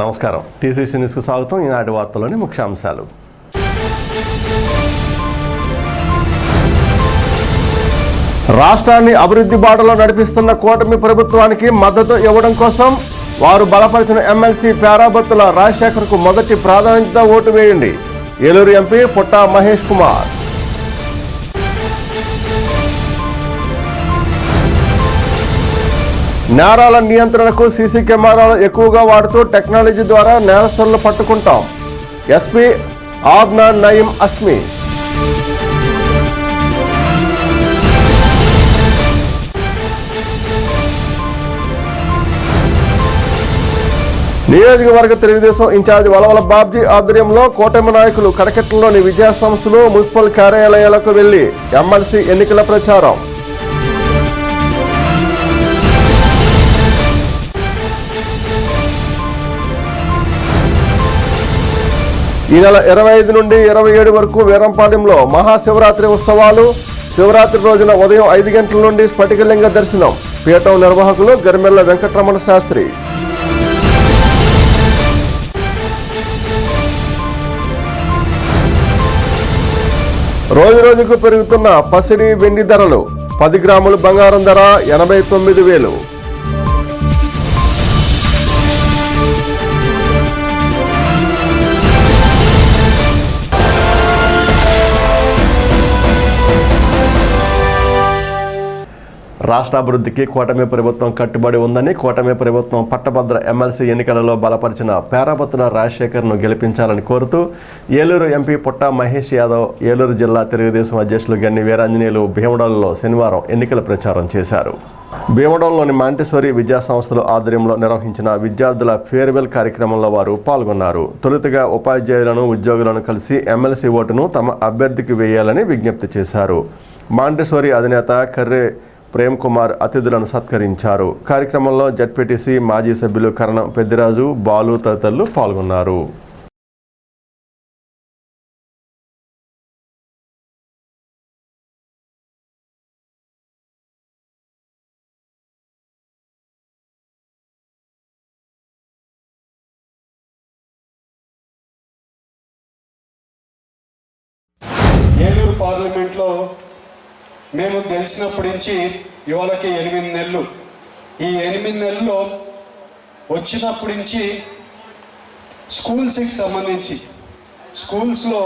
నమస్కారం. టీసీసీ న్యూస్కు స్వాగతం. ఈనాటి వార్తల్లోని ముఖ్యాంశాలు. రాష్ట్రాన్ని అభివృద్ధి బాటలో నడిపిస్తున్న కూటమి ప్రభుత్వానికి మద్దతు ఇవ్వడం కోసం వారు బలపరిచిన ఎమ్మెల్సీ పేరాబత్తుల రాజశేఖర్కు మొదటి ప్రాధాన్యత ఓటు వేయండి. ఏలూరు ఎంపీ పుట్టా మహేష్ కుమార్. నేరాల నియంత్రణకు సీసీ కెమెరాలు ఎక్కువగా వాడుతూ టెక్నాలజీ ద్వారా నేరస్తులను పట్టుకుంటాం. ఎస్పీ ఆద్నాన్ నయీం అస్మి. నియోజకవర్గ తెలుగుదేశం ఇన్ఛార్జ్ వలవల బాబ్జీ ఆధ్వర్యంలో కూటమి నాయకులు కడకెట్లలోని విద్యా సంస్థలు, మున్సిపల్ కార్యాలయాలకు వెళ్లి ఎమ్మెల్సీ ఎన్నికల ప్రచారం. ఈ నెల 25 నుండి 27 వరకు వీరంపాలెంలో మహాశివరాత్రి ఉత్సవాలు. శివరాత్రి రోజున ఉదయం 5 గంటల నుండి స్ఫటికలింగ దర్శనం. పీఠం నిర్వాహకులు గరిమెళ్ల వెంకటరమణ శాస్త్రి. రోజు రోజుకు పెరుగుతున్న పసిడి వెండి ధరలు. 10 గ్రాముల బంగారం ధర 89,000. రాష్ట్ర అభివృద్ధికి కూటమి ప్రభుత్వం కట్టుబడి ఉందని కూటమి ప్రభుత్వం పట్టభద్ర ఎమ్మెల్సీ ఎన్నికలలో బలపరిచిన పేరాబత్తుల రాజశేఖర్ను గెలిపించాలని కోరుతూ ఏలూరు ఎంపీ పుట్టా మహేష్ యాదవ్, ఏలూరు జిల్లా తెలుగుదేశం అధ్యక్షులు గన్ని వీరాంజనేయులు భీమడోలులో శనివారం ఎన్నికల ప్రచారం చేశారు. భీమడోలులోని మాంటెసోరీ విద్యా సంస్థల ఆధ్వర్యంలో నిర్వహించిన విద్యార్థుల ఫేర్వెల్ కార్యక్రమంలో వారు పాల్గొన్నారు. తొలుతగా ఉపాధ్యాయులను, ఉద్యోగులను కలిసి ఎమ్మెల్సీ ఓటును తమ అభ్యర్థికి వేయాలని విజ్ఞప్తి చేశారు. మాంటెసోరీ అధినేత కర్రే ప్రేమ్ కుమార్ అతిథులను సత్కరించారు. కార్యక్రమంలో జడ్పీటీసీ మాజీ సభ్యులు కరణం పెద్దిరాజు, బాలు తదితరులు పాల్గొన్నారు. ఏలూరు పార్లమెంట్లో మేము గెలిచినప్పటి నుంచి ఇవాళకి 8 నెలలు. ఈ 8 నెలల్లో వచ్చినప్పటి నుంచి స్కూల్స్కి సంబంధించి స్కూల్స్లో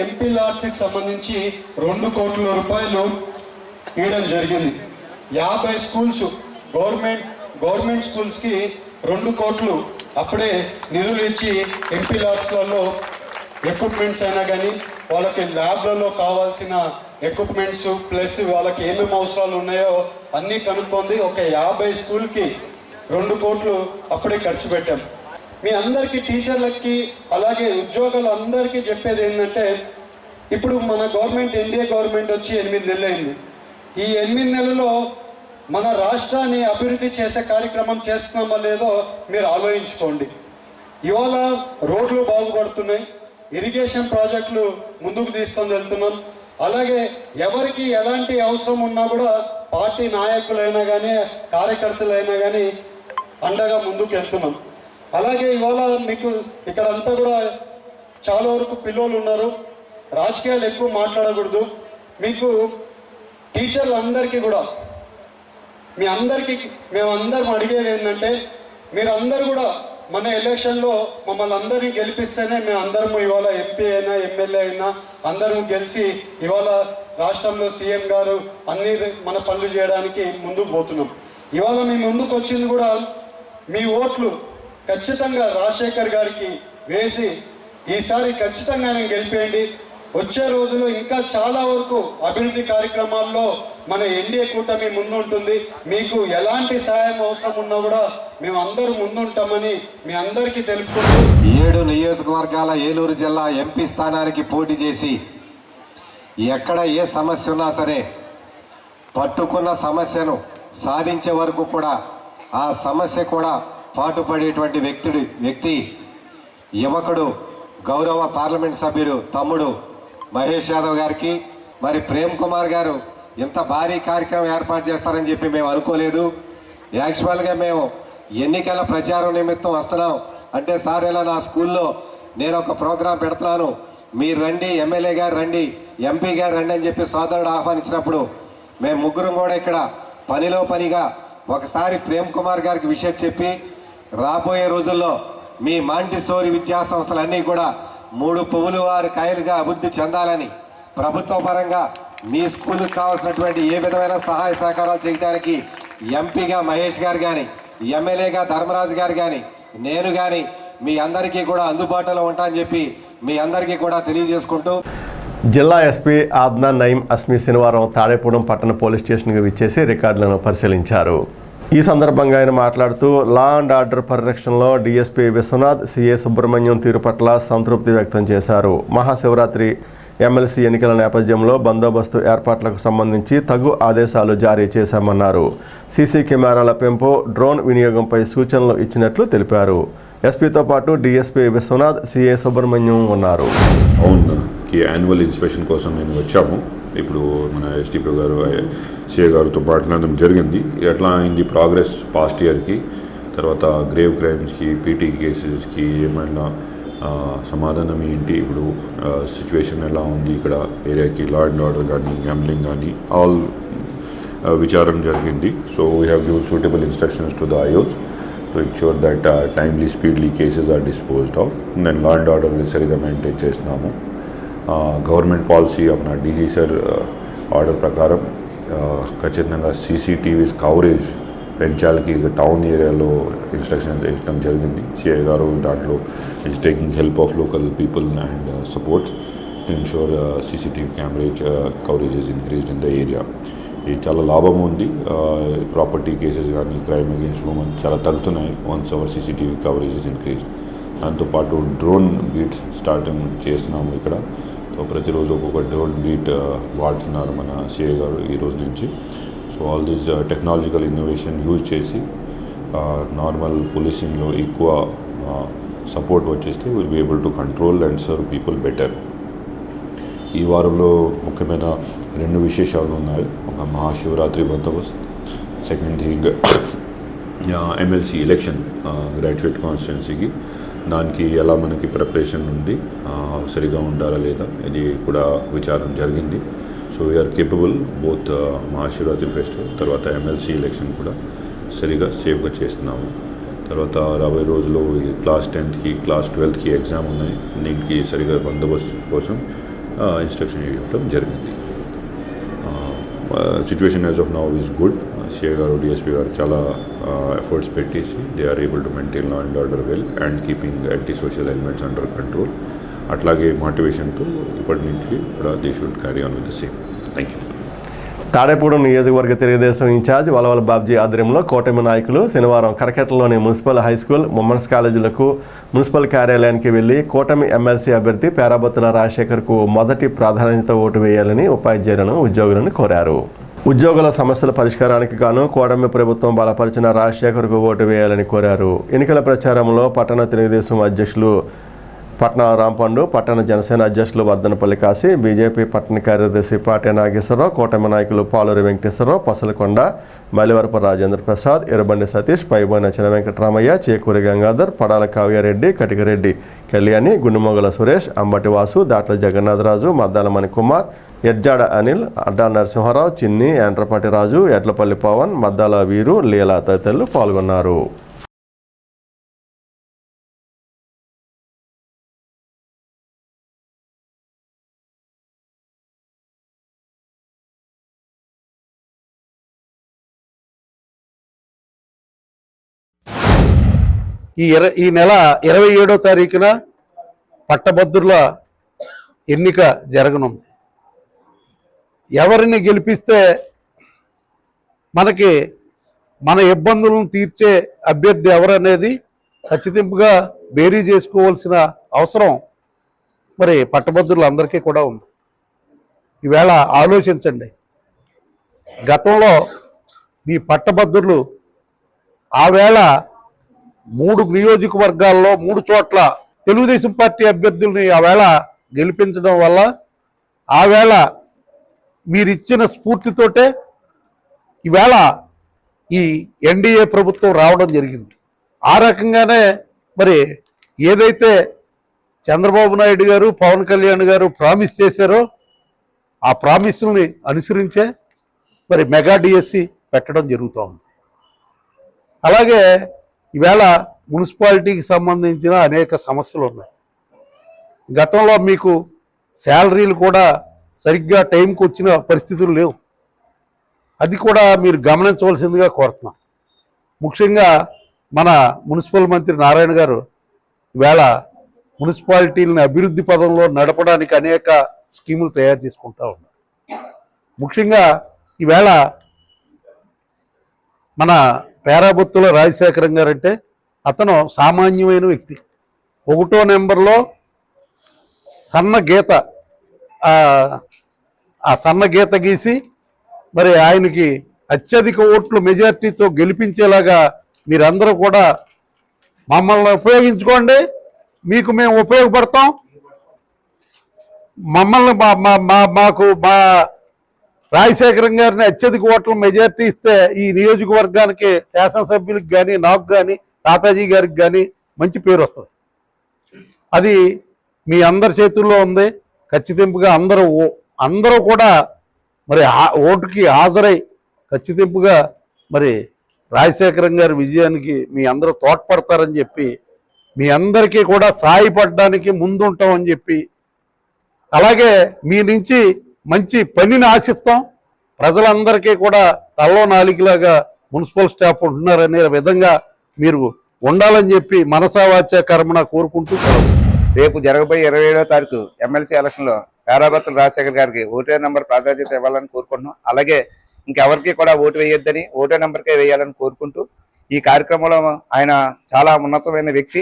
ఎంపీ లాట్స్కి సంబంధించి 2 కోట్ల రూపాయలు ఇవ్వడం జరిగింది. 50 స్కూల్స్ గవర్నమెంట్ స్కూల్స్కి 2 కోట్లు అప్పుడే నిధులు ఇచ్చి ఎంపీ లాట్స్లలో ఎక్విప్మెంట్స్ అయినా కానీ వాళ్ళకి ల్యాబ్లలో కావాల్సిన ఎక్విప్మెంట్స్ ప్లస్ వాళ్ళకి ఏమేమి అవసరాలు ఉన్నాయో అన్నీ కనుక్కుంది. ఒక 50 స్కూల్కి 2 కోట్లు అప్పుడే ఖర్చు పెట్టాం. మీ అందరికీ, టీచర్లకి, అలాగే ఉద్యోగులు అందరికీ చెప్పేది ఏంటంటే, ఇప్పుడు మన గవర్నమెంట్, ఎన్డీఏ గవర్నమెంట్ వచ్చి 8 నెలలు అయింది. ఈ 8 నెలల్లో మన రాష్ట్రాన్ని అభివృద్ధి చేసే కార్యక్రమం చేస్తున్నామో లేదో మీరు ఆలోచించుకోండి. ఇవాళ రోడ్లు బాగుపడుతున్నాయి, ఇరిగేషన్ ప్రాజెక్టులు ముందుకు తీసుకొని వెళ్తున్నాం. అలాగే ఎవరికి ఎలాంటి అవసరం ఉన్నా కూడా పార్టీ నాయకులైనా కానీ, కార్యకర్తలైనా కానీ అండగా ముందుకు వెళ్తున్నాం. అలాగే ఇవాళ మీకు ఇక్కడ అంతా కూడా చాలా వరకు పిల్లలు ఉన్నారు. రాజకీయాలు ఎక్కువ మాట్లాడకూడదు. మీకు టీచర్లందరికీ కూడా మేమందరం అడిగేది ఏంటంటే, మీరందరూ కూడా మన ఎలక్షన్లో మమ్మల్ని అందరినీ గెలిపిస్తేనే మేము అందరం ఇవాళ ఎంపీ అయినా, ఎమ్మెల్యే అయినా అందరం గెలిచి ఇవాళ రాష్ట్రంలో సీఎం గారు అన్ని మన పనులు చేయడానికి ముందుకు పోతున్నాం. ఇవాళ మీ ముందుకు వచ్చింది కూడా మీ ఓట్లు ఖచ్చితంగా రాజశేఖర్ గారికి వేసి ఈసారి ఖచ్చితంగా నేను గెలిపేయండి. వచ్చే రోజుల్లో ఇంకా చాలా వరకు అభివృద్ధి కార్యక్రమాల్లో మన ఎన్డీఏ కూటమి ముందుంటుంది. మీకు ఎలాంటి సహాయం అవసరం ఉన్నా కూడా మేము అందరూ ముందుంటామని మీ అందరికీ తెలుపుకుంటూ 7 నియోజకవర్గాల ఏలూరు జిల్లా ఎంపీ స్థానానికి పోటీ చేసి ఎక్కడ ఏ సమస్య ఉన్నా సరే పట్టుకున్న సమస్యను సాధించే వరకు కూడా ఆ సమస్య కూడా పాటుపడేటువంటి వ్యక్తి యువకుడు, గౌరవ పార్లమెంట్ సభ్యుడు తమ్ముడు మహేష్ యాదవ్ గారికి, మరి ప్రేమ్ కుమార్ గారు ఇంత భారీ కార్యక్రమం ఏర్పాటు చేస్తారని చెప్పి మేము అనుకోలేదు. యాక్చువల్గా మేము ఎన్నికల ప్రచారం నిమిత్తం వస్తున్నాం అంటే సార్ ఇలా నా స్కూల్లో నేను ఒక ప్రోగ్రాం పెడుతున్నాను, మీరు రండి, ఎమ్మెల్యే గారు రండి, ఎంపీ గారు రండి అని చెప్పి సోదరుడు ఆహ్వానించినప్పుడు మేము ముగ్గురం కూడా ఇక్కడ పనిలో పనిగా ఒకసారి ప్రేమ్ కుమార్ గారికి విషయం చెప్పి రాబోయే రోజుల్లో మీ మాంటిసోరి విద్యా సంస్థలన్నీ కూడా 3 పువ్వులు 6 కాయలుగా అభివృద్ధి చెందాలని ప్రభుత్వ పరంగా మీ స్కూల్కి కావాల్సినటువంటి ఏ విధమైన సహాయ సహకారాలు చేయడానికి ఎంపీగా మహేష్ గారు కానీ, ఎమ్మెల్యేగా ధర్మరాజు గారు కానీ, నేను కానీ మీ అందరికీ కూడా అందుబాటులో ఉంటా అని చెప్పి మీ అందరికీ కూడా తెలియజేసుకుంటూ జిల్లా ఎస్పీ ఆద్నాన్ నయీం అస్మి శనివారం తాడేపూడెం పట్టణ పోలీస్ స్టేషన్కి విచ్చేసి రికార్డులను పరిశీలించారు. ఈ సందర్భంగా ఆయన మాట్లాడుతూ లా అండ్ ఆర్డర్ పరిరక్షణలో డీఎస్పీ విశ్వనాథ్, సిఏ సుబ్రహ్మణ్యం తీరు పట్ల సంతృప్తి వ్యక్తం చేశారు. మహాశివరాత్రి ఎమ్మెల్సీ ఎన్నికల నేపథ్యంలో బందోబస్తు ఏర్పాట్లకు సంబంధించి తగు ఆదేశాలు జారీ చేశామన్నారు. సీసీ కెమెరాల పెంపు, డ్రోన్ వినియోగంపై సూచనలు ఇచ్చినట్లు తెలిపారు. ఎస్పీతో పాటు డీఎస్పీ విశ్వనాథ్, సిఏ సుబ్రహ్మణ్యం ఉన్నారు. అవునుకి యాన్యువల్ ఇన్స్పెక్షన్ కోసం మేము వచ్చాము. ఇప్పుడు మన ఎస్టీపీ గారు, సిఏ గారితో మాట్లాడడం జరిగింది. ఎట్లా అయింది ప్రోగ్రెస్ పాస్ట్ ఇయర్కి, తర్వాత గ్రేవ్ క్రైమ్స్కి, పీటీ కేసెస్కి ఏమైనా సమాధానం ఏంటి, ఇప్పుడు సిచ్యువేషన్ ఎలా ఉంది ఇక్కడ ఏరియాకి, లా అండ్ ఆర్డర్ కానీ, గ్యాంబ్లింగ్ కానీ ఆల్ విచారం జరిగింది. So we have give suitable instructions to the IOs to ensure that timely, speedily cases are disposed of. Then law and order సరిగా మెయింటైన్ చేస్తున్నాము. గవర్నమెంట్ పాలసీ అప్నా డీజీ సార్ ఆర్డర్ ప్రకారం ఖచ్చితంగా CCTVs coverage పెంచాలకి town ఏరియాలో instruction ఇవ్వడం జరిగింది. CI గారు దాంట్లో is taking help of local people and support to ensure CCTV cameras coverage is increased in the area. ఇది చాలా లాభం ఉంది. ప్రాపర్టీ కేసెస్ కానీ, క్రైమ్ అగేన్స్ట్ ఉమెన్ చాలా తగ్గుతున్నాయి once our CCTV coverage is increase. దాంతోపాటు డ్రోన్ బీట్ స్టార్టింగ్ చేస్తున్నాము ఇక్కడ. సో ప్రతిరోజు ఒక్కొక్క డ్రోన్ బీట్ వాడుతున్నారు మన సిఐ గారు ఈ రోజు నుంచి. So all these technological innovation use చేసి నార్మల్ పోలీసింగ్లో ఎక్కువ సపోర్ట్ వచ్చేస్తే will be able to control and serve people better. ఈ వారంలో ముఖ్యమైన 2 విశేషాలు ఉన్నాయి. ఒక మహాశివరాత్రి బందోబస్తు, second thing MLC election graduate కాన్స్టిట్యున్సీకి, దానికి ఎలా మనకి ప్రిపరేషన్ ఉంది, సరిగా ఉండాలా లేదా ఇది కూడా విచారం జరిగింది. So we are capable both Mahashivratri festival తర్వాత ఎమ్మెల్సీ ఎలక్షన్ కూడా సరిగా సేఫ్గా చేస్తున్నాము. తర్వాత రాబోయే రోజుల్లో class 10th class 12th exam ఉన్నాయి. దీనికి సరిగా బందోబస్తు కోసం ఇన్స్ట్రక్షన్ ఇవ్వడం జరిగింది. Situation as of now is good. CI గారు, డిఎస్పీ గారు చాలా ఎఫర్ట్స్ పెట్టేసి they are able to maintain law and order well and keeping anti social elements under control. అట్లాగే మోటివేషన్తో ఇప్పటి నుంచి కూడా they should carry on with the same. Thank you. Tadepudem నియోజకవర్గ తెలుగుదేశం ఇన్ఛార్జ్ వలవల బాబ్జీ ఆధ్వర్యంలో కూటమి నాయకులు శనివారం కడకెట్లలోని మున్సిపల్ హై స్కూల్, ఉమెన్స్ కాలేజీలకు, మున్సిపల్ కార్యాలయానికి వెళ్లి కూటమి ఎమ్మెల్సీ అభ్యర్థి పేరాబత్తుల రాజశేఖర్కు మొదటి ప్రాధాన్యత ఓటు వేయాలని ఉపాధ్యాయులను, ఉద్యోగులను కోరారు. ఉద్యోగుల సమస్యల పరిష్కారానికి గాను కూటమి ప్రభుత్వం బలపరిచిన రాజశేఖర్కు ఓటు వేయాలని కోరారు. ఎన్నికల ప్రచారంలో పట్టణ తెలుగుదేశం అధ్యక్షులు పట్న రాంపండు, పట్టణ జనసేన అధ్యక్షులు వర్ధనపల్లి కాశీ, బీజేపీ పట్టణ కార్యదర్శి పాటే నాగేశ్వరరావు, కూటమి నాయకులు పాలూరి వెంకటేశ్వరరావు, పసలకొండ, మలివరపు రాజేంద్ర ప్రసాద్, ఎర్రబండి సతీష్, పైబోయిన చిన్న వెంకటరామయ్య, చేకూరి గంగాధర్, పడాల కావ్యారెడ్డి, కటికరెడ్డి కళ్యాణి, గుండుమొగల సురేష్, అంబటి వాసు, దాట్ల జగన్నాథరాజు, మద్దాల మణికుమార్, ఎడ్జాడ అనిల్, అడ్డా నరసింహారావు, చిన్ని, యాండ్రపాటి రాజు, ఎడ్లపల్లి పవన్, మద్దాల వీరు, లీలా తదితరులు పాల్గొన్నారు. ఈ నెల 27వ తారీఖున పట్టభద్రుల ఎన్నిక జరగనుంది. ఎవరిని గెలిపిస్తే మనకి మన ఇబ్బందులను తీర్చే అభ్యర్థి ఎవరనేది ఖచ్చితంగా బేరీ చేసుకోవాల్సిన అవసరం మరి పట్టభద్రులందరికీ కూడా ఉంది. ఈవేళ ఆలోచించండి, గతంలో ఈ పట్టభద్రులు ఆవేళ 3 నియోజకవర్గాల్లో 3 చోట్ల తెలుగుదేశం పార్టీ అభ్యర్థుల్ని ఆవేళ గెలిపించడం వల్ల ఆవేళ మీరిచ్చిన స్ఫూర్తితోటే ఈవేళ ఈ ఎన్డీఏ ప్రభుత్వం రావడం జరిగింది. ఆ రకంగానే మరి ఏదైతే చంద్రబాబు నాయుడు గారు పవన్ కళ్యాణ్ గారు ప్రామిస్ చేశారో ఆ ప్రామిస్ని అనుసరించే మరి మెగా డిఎస్సి పెట్టడం జరుగుతూ ఉంది. అలాగే ఈవేళ మున్సిపాలిటీకి సంబంధించిన అనేక సమస్యలు ఉన్నాయి. గతంలో మీకు శాలరీలు కూడా సరిగ్గా టైంకి వచ్చిన పరిస్థితులు లేవు. అది కూడా మీరు గమనించవలసిందిగా కోరుతున్నాం. ముఖ్యంగా మన మున్సిపల్ మంత్రి నారాయణ గారు ఈవేళ మున్సిపాలిటీలను అభివృద్ధి పదంలో నడపడానికి అనేక స్కీములు తయారు చేసుకుంటూ ఉన్నారు. ముఖ్యంగా ఈవేళ మన పేరాబొత్తుల రాజశేఖరం గారు అంటే అతను సామాన్యమైన వ్యక్తి. 1వ నెంబర్లో సన్న గీత, ఆ సన్న గీత గీసి మరి ఆయనకి అత్యధిక ఓట్లు మెజార్టీతో గెలిపించేలాగా మీరందరూ కూడా మమ్మల్ని ఉపయోగించుకోండి, మీకు మేము ఉపయోగపడతాం, మమ్మల్ని మాకు మా రాజశేఖరం గారిని అత్యధిక ఓట్ల మెజార్టీ ఇస్తే ఈ నియోజకవర్గానికి శాసనసభ్యులకు కానీ నాకు కానీ తాతాజీ గారికి కానీ మంచి పేరు వస్తుంది. అది మీ అందరి చేతుల్లో ఉంది. ఖచ్చితంగా అందరూ కూడా మరి ఓటుకి హాజరై ఖచ్చితంగా మరి రాజశేఖరం గారి విజయానికి మీ అందరూ తోడ్పడతారని చెప్పి మీ అందరికీ కూడా సాయపడడానికి ముందుంటామని చెప్పి, అలాగే మీ నుంచి మంచి పనిని ఆశిస్తాం. ప్రజలందరికీ కూడా తల్లో నాలికలాగా మున్సిపల్ స్టాఫ్ ఉంటున్నారనే విధంగా మీరు ఉండాలని చెప్పి మనసావాచ్య కర్మణ కోరుకుంటూ రేపు జరగబోయే 27వ తారీఖు ఎమ్మెల్సీ ఎలక్షన్లో పేరాబత్తుల రాజశేఖర్ గారికి ఓటే నెంబర్ ప్రాధాన్యత ఇవ్వాలని కోరుకుంటున్నాం. అలాగే ఇంకెవరికి కూడా ఓటు వేయొద్దని ఓటే నెంబర్కే వేయాలని కోరుకుంటూ ఈ కార్యక్రమంలో ఆయన చాలా ఉన్నతమైన వ్యక్తి,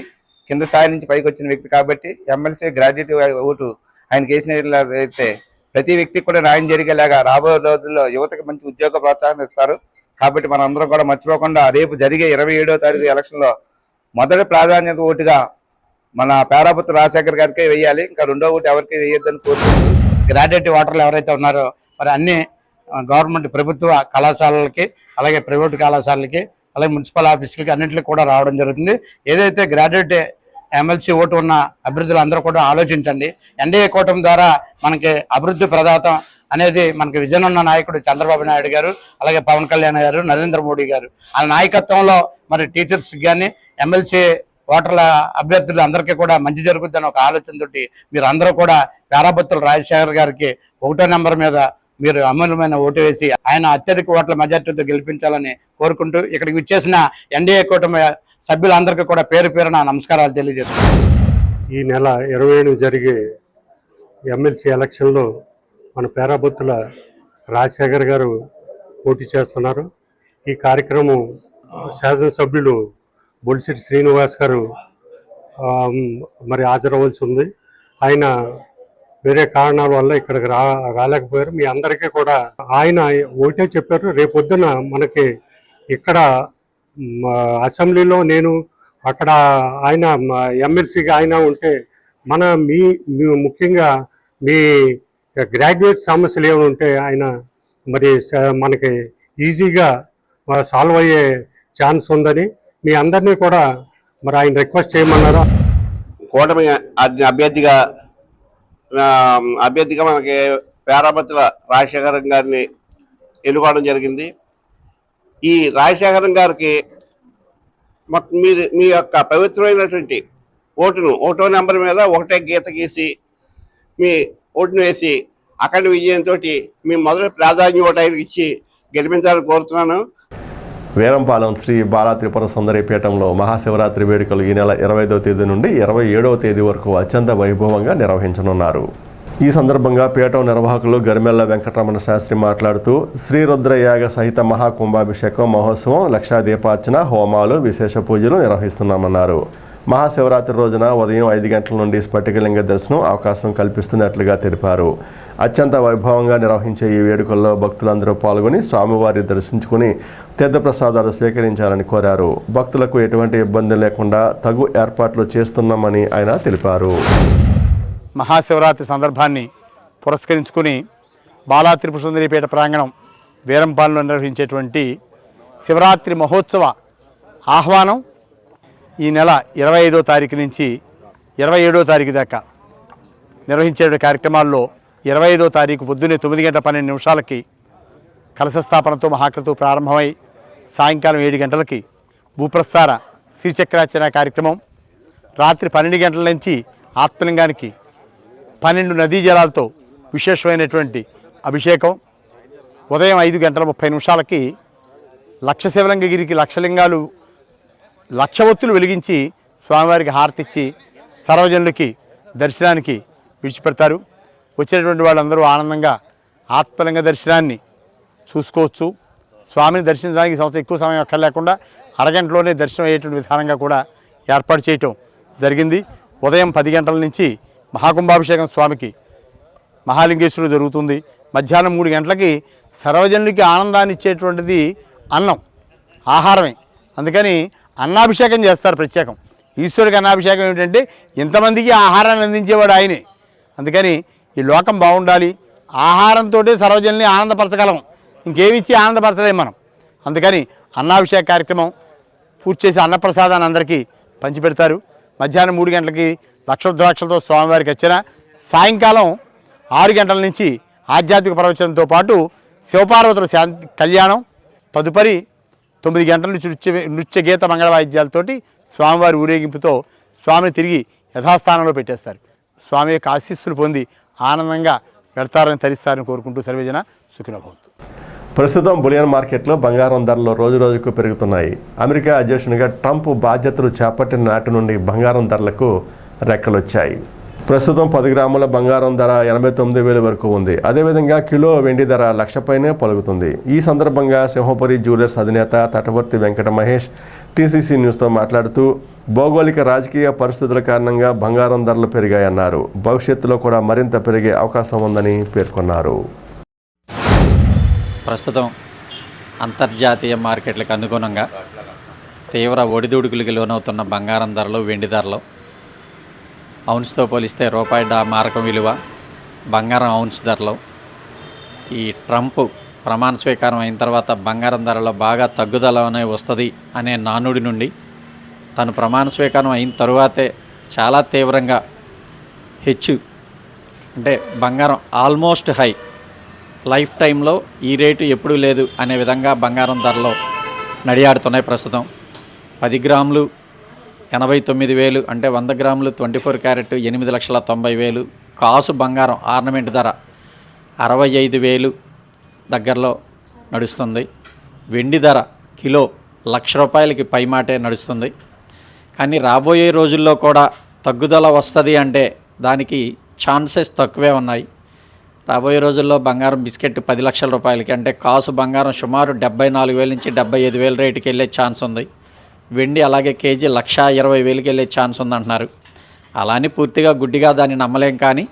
కింద స్థాయి నుంచి పైకి వచ్చిన వ్యక్తి కాబట్టి ఎమ్మెల్సీ గ్రాడ్యుయేట్ ఓటు ఆయనకి వేసినట్లయితే ప్రతి వ్యక్తికి కూడా న్యాయం జరిగేలాగా రాబోయే రోజుల్లో యువతకు మంచి ఉద్యోగ ప్రోత్సాహం ఇస్తారు. కాబట్టి మనందరం కూడా మర్చిపోకుండా రేపు జరిగే 27వ తారీఖు ఎలక్షన్లో మొదటి ప్రాధాన్యత ఓటుగా మన పేరాబత్తుల రాజశేఖర్ గారికే వేయాలి, ఇంకా రెండో ఓటు ఎవరికి వేయొద్దని కోరుకుంటూ గ్రాడ్యుయేట్ ఓటర్లు ఎవరైతే ఉన్నారో మరి అన్ని గవర్నమెంట్ ప్రభుత్వ కళాశాలలకి అలాగే ప్రైవేటు కళాశాలలకి అలాగే మున్సిపల్ ఆఫీసులకి అన్నింటికి కూడా రావడం జరుగుతుంది. ఏదైతే గ్రాడ్యుయేట్ ఎమ్మెల్సీ ఓటు ఉన్న అభివృద్ధులు అందరూ కూడా ఆలోచించండి. ఎన్డీఏ కూటమి ద్వారా మనకి అభివృద్ధి ప్రదాతం అనేది మనకి విజన్ ఉన్న నాయకుడు చంద్రబాబు నాయుడు గారు, అలాగే పవన్ కళ్యాణ్ గారు, నరేంద్ర మోడీ గారు వాళ్ళ నాయకత్వంలో మరి టీచర్స్ కానీ ఎమ్మెల్సీ ఓటర్ల అభ్యర్థులు అందరికీ కూడా మంచి జరుగుతుందని ఒక ఆలోచనతోటి మీరు అందరూ కూడా పేరాబత్తుల రాజశేఖర్ గారికి 1వ నెంబర్ మీద మీరు అమూల్యమైన ఓటు వేసి ఆయన అత్యధిక ఓట్ల మెజార్టీతో గెలిపించాలని కోరుకుంటూ ఇక్కడికి విచ్చేసిన ఎన్డీఏ కూటమి సభ్యులందరికీ కూడా పేరు పేరున నమస్కారాలు తెలియజేస్తున్నాను. ఈ నెల 27 జరిగే ఎమ్మెల్సీ ఎలక్షన్లో మన పేరాబత్తుల రాజశేఖర్ గారు పోటీ చేస్తున్నారు. ఈ కార్యక్రమం శాసనసభ్యులు బొలిశెట్టి శ్రీనివాస్ గారు మరి హాజరవలసి ఉంది. ఆయన వేరే కారణాల వల్ల ఇక్కడికి రాలేకపోయారు. మీ అందరికీ కూడా ఆయన ఒకటే చెప్పారు, రేపొద్దున మనకి ఇక్కడ అసెంబ్లీలో నేను అక్కడ ఆయన ఎమ్మెల్సీగా ఆయన ఉంటే మీ ముఖ్యంగా మీ గ్రాడ్యుయేట్ సమస్యలు ఏమైనా ఉంటే ఆయన మరి మనకి ఈజీగా సాల్వ్ అయ్యే ఛాన్స్ ఉందని మీ అందరినీ కూడా మరి ఆయన రిక్వెస్ట్ చేయమన్నారు. కూటమి అభ్యర్థిగా మనకి పేరాబత్తుల రాజశేఖరం గారిని ఎన్నుకోవడం జరిగింది. ఈ రాజశేఖరం గారికి మీ యొక్క పవిత్రమైనటువంటి ఓటును 1వ నెంబర్ మీద ఒకటే గీత గీసి మీ ఓటును వేసి అఖండ విజయంతో మీ మొదటి ప్రాధాన్య ఓటు ఇచ్చి గెలిపించాలని కోరుతున్నాను. వీరంపాలెం శ్రీ బాలా త్రిపుర సుందరి పీఠంలో మహాశివరాత్రి వేడుకలు ఈ నెల 25వ తేదీ నుండి 27వ తేదీ వరకు అత్యంత వైభవంగా నిర్వహించనున్నారు. ఈ సందర్భంగా పీఠం నిర్వాహకులు గరిమెల్ల వెంకటరమణ శాస్త్రి మాట్లాడుతూ శ్రీరుద్రయాగ సహిత మహాకుంభాభిషేకం మహోత్సవం, లక్షా దీపార్చన, హోమాలు, విశేష పూజలు నిర్వహిస్తున్నామన్నారు. మహాశివరాత్రి రోజున ఉదయం 5 గంటల నుండి స్ఫటికలింగ దర్శనం అవకాశం కల్పిస్తున్నట్లుగా తెలిపారు. అత్యంత వైభవంగా నిర్వహించే ఈ వేడుకల్లో భక్తులందరూ పాల్గొని స్వామివారి దర్శించుకుని తీర్థప్రసాదాలు స్వీకరించాలని కోరారు. భక్తులకు ఎటువంటి ఇబ్బంది లేకుండా తగు ఏర్పాట్లు చేస్తున్నామని ఆయన తెలిపారు. మహాశివరాత్రి సందర్భాన్ని పురస్కరించుకుని బాలా త్రిపుర సుందరి పీఠ ప్రాంగణం వీరంపాలెంలో నిర్వహించేటువంటి శివరాత్రి మహోత్సవ ఆహ్వానం ఈ నెల 25వ తారీఖు నుంచి 27వ తారీఖు దాకా నిర్వహించే కార్యక్రమాల్లో 25వ తారీఖు పొద్దున్నే 9:12 కలశ స్థాపనతో మహాకృతు ప్రారంభమై సాయంకాలం 7 గంటలకి భూప్రస్థార శ్రీచక్రార్చన కార్యక్రమం, రాత్రి 12 గంటల నుంచి ఆత్మలింగానికి 12 నదీ జలాలతో విశేషమైనటువంటి అభిషేకం, ఉదయం 5:30 లక్ష శివలింగగిరికి లక్షలింగాలు లక్ష ఒత్తులు వెలిగించి స్వామివారికి హారతిచ్చి సర్వజనులకి దర్శనానికి విడిచిపెడతారు. వచ్చేటువంటి వాళ్ళందరూ ఆనందంగా ఆత్మలింగ దర్శనాన్ని చూసుకోవచ్చు. స్వామిని దర్శించడానికి సంవత్సరం ఎక్కువ సమయం అక్కర్ లేకుండా అరగంటలోనే దర్శనం అయ్యేటువంటి విధానంగా కూడా ఏర్పాటు చేయటం జరిగింది. ఉదయం 10 గంటల నుంచి మహాకుంభాభిషేకం స్వామికి మహాలింగేశ్వరుడు జరుగుతుంది. మధ్యాహ్నం 3 గంటలకి సర్వజనులకి ఆనందాన్ని ఇచ్చేటువంటిది అన్నం, ఆహారమే. అందుకని అన్నాభిషేకం చేస్తారు ప్రత్యేకం. ఈశ్వరుడికి అన్నాభిషేకం ఏమిటంటే ఇంతమందికి ఆహారాన్ని అందించేవాడు ఆయనే. అందుకని ఈ లోకం బాగుండాలి, ఆహారంతో సర్వజనుల్ని ఆనందపరచగలం, ఇంకేమి ఇచ్చి ఆనందపరచలేము మనం. అందుకని అన్నాభిషేక కార్యక్రమం పూర్తి చేసి అన్నప్రసాదాన్ని అందరికీ పంచిపెడతారు. మధ్యాహ్నం 3 గంటలకి లక్షోద్రాక్షలతో స్వామివారికి అర్చన, సాయంకాలం 6 గంటల నుంచి ఆధ్యాత్మిక ప్రవచనంతో పాటు శివపార్వతుల శాంతి కళ్యాణం, తదుపరి 9 గంటల నుంచి నృత్య గీత మంగళ వాయిద్యాలతోటి స్వామివారి ఊరేగింపుతో స్వామిని తిరిగి యథాస్థానంలో పెట్టేస్తారు. స్వామి యొక్క ఆశీస్సులు పొంది ఆనందంగా వెళ్తారని తరిస్తారని కోరుకుంటూ సర్వేజన సుఖినభవంతు. ప్రస్తుతం బులియన్ మార్కెట్లో బంగారం ధరలు రోజురోజుకు పెరుగుతున్నాయి. అమెరికా అధ్యక్షునిగా ట్రంప్ బాధ్యతలు చేపట్టిన నాటి నుండి బంగారం ధరలకు రెక్కలొచ్చాయి. ప్రస్తుతం 10 గ్రాముల బంగారం ధర 89,000 వరకు ఉంది. అదేవిధంగా కిలో వెండి ధర 1,00,000 పైనే పలుకుతుంది. ఈ సందర్భంగా సింహపురి జ్యువెలర్స్ అధినేత తటవర్తి వెంకట మహేష్ టీసీసీ న్యూస్తో మాట్లాడుతూ భౌగోళిక రాజకీయ పరిస్థితుల కారణంగా బంగారం ధరలు పెరిగాయన్నారు. భవిష్యత్తులో కూడా మరింత పెరిగే అవకాశం ఉందని పేర్కొన్నారు. ప్రస్తుతం అంతర్జాతీయ మార్కెట్లకు అనుగుణంగా తీవ్ర ఒడిదుడుకులకు లోనవుతున్న బంగారం ధరలు, వెండి ధరలు ఔన్స్తో పోలిస్తే రూపాయి మారకం విలువ, బంగారం ఔన్స్ ధరలు ఈ ట్రంప్ ప్రమాణ స్వీకారం అయిన తర్వాత బంగారం ధరలో బాగా తగ్గుదలనే వస్తుంది అనే నానుడి నుండి తను ప్రమాణ స్వీకారం అయిన తరువాతే చాలా తీవ్రంగా అంటే బంగారం ఆల్మోస్ట్ హై, లైఫ్ టైంలో ఈ రేటు ఎప్పుడూ లేదు అనే విధంగా బంగారం ధరలో నడియాడుతున్నాయి. ప్రస్తుతం 10 గ్రాములు 89,000, అంటే 100 గ్రాములు 24 క్యారెట్ 8,90,000, కాసు బంగారం ఆర్నమెంట్ ధర 65,000 దగ్గరలో నడుస్తుంది. వెండి ధర కిలో ₹1,00,000 పైమాటే నడుస్తుంది. కానీ రాబోయే రోజుల్లో కూడా తగ్గుదల వస్తుంది అంటే దానికి ఛాన్సెస్ తక్కువే ఉన్నాయి. రాబోయే రోజుల్లో బంగారం బిస్కెట్ 10 లక్షల రూపాయలకి, అంటే కాసు బంగారం సుమారు 74,000 నుంచి 75,000 రేటుకి వెళ్ళే ఛాన్స్ ఉంది. వెండి అలాగే కేజీ 1,20,000కి వెళ్ళే ఛాన్స్ ఉందంటున్నారు. అలానే పూర్తిగా గుడ్డిగా దాన్ని నమ్మలేం, కానీ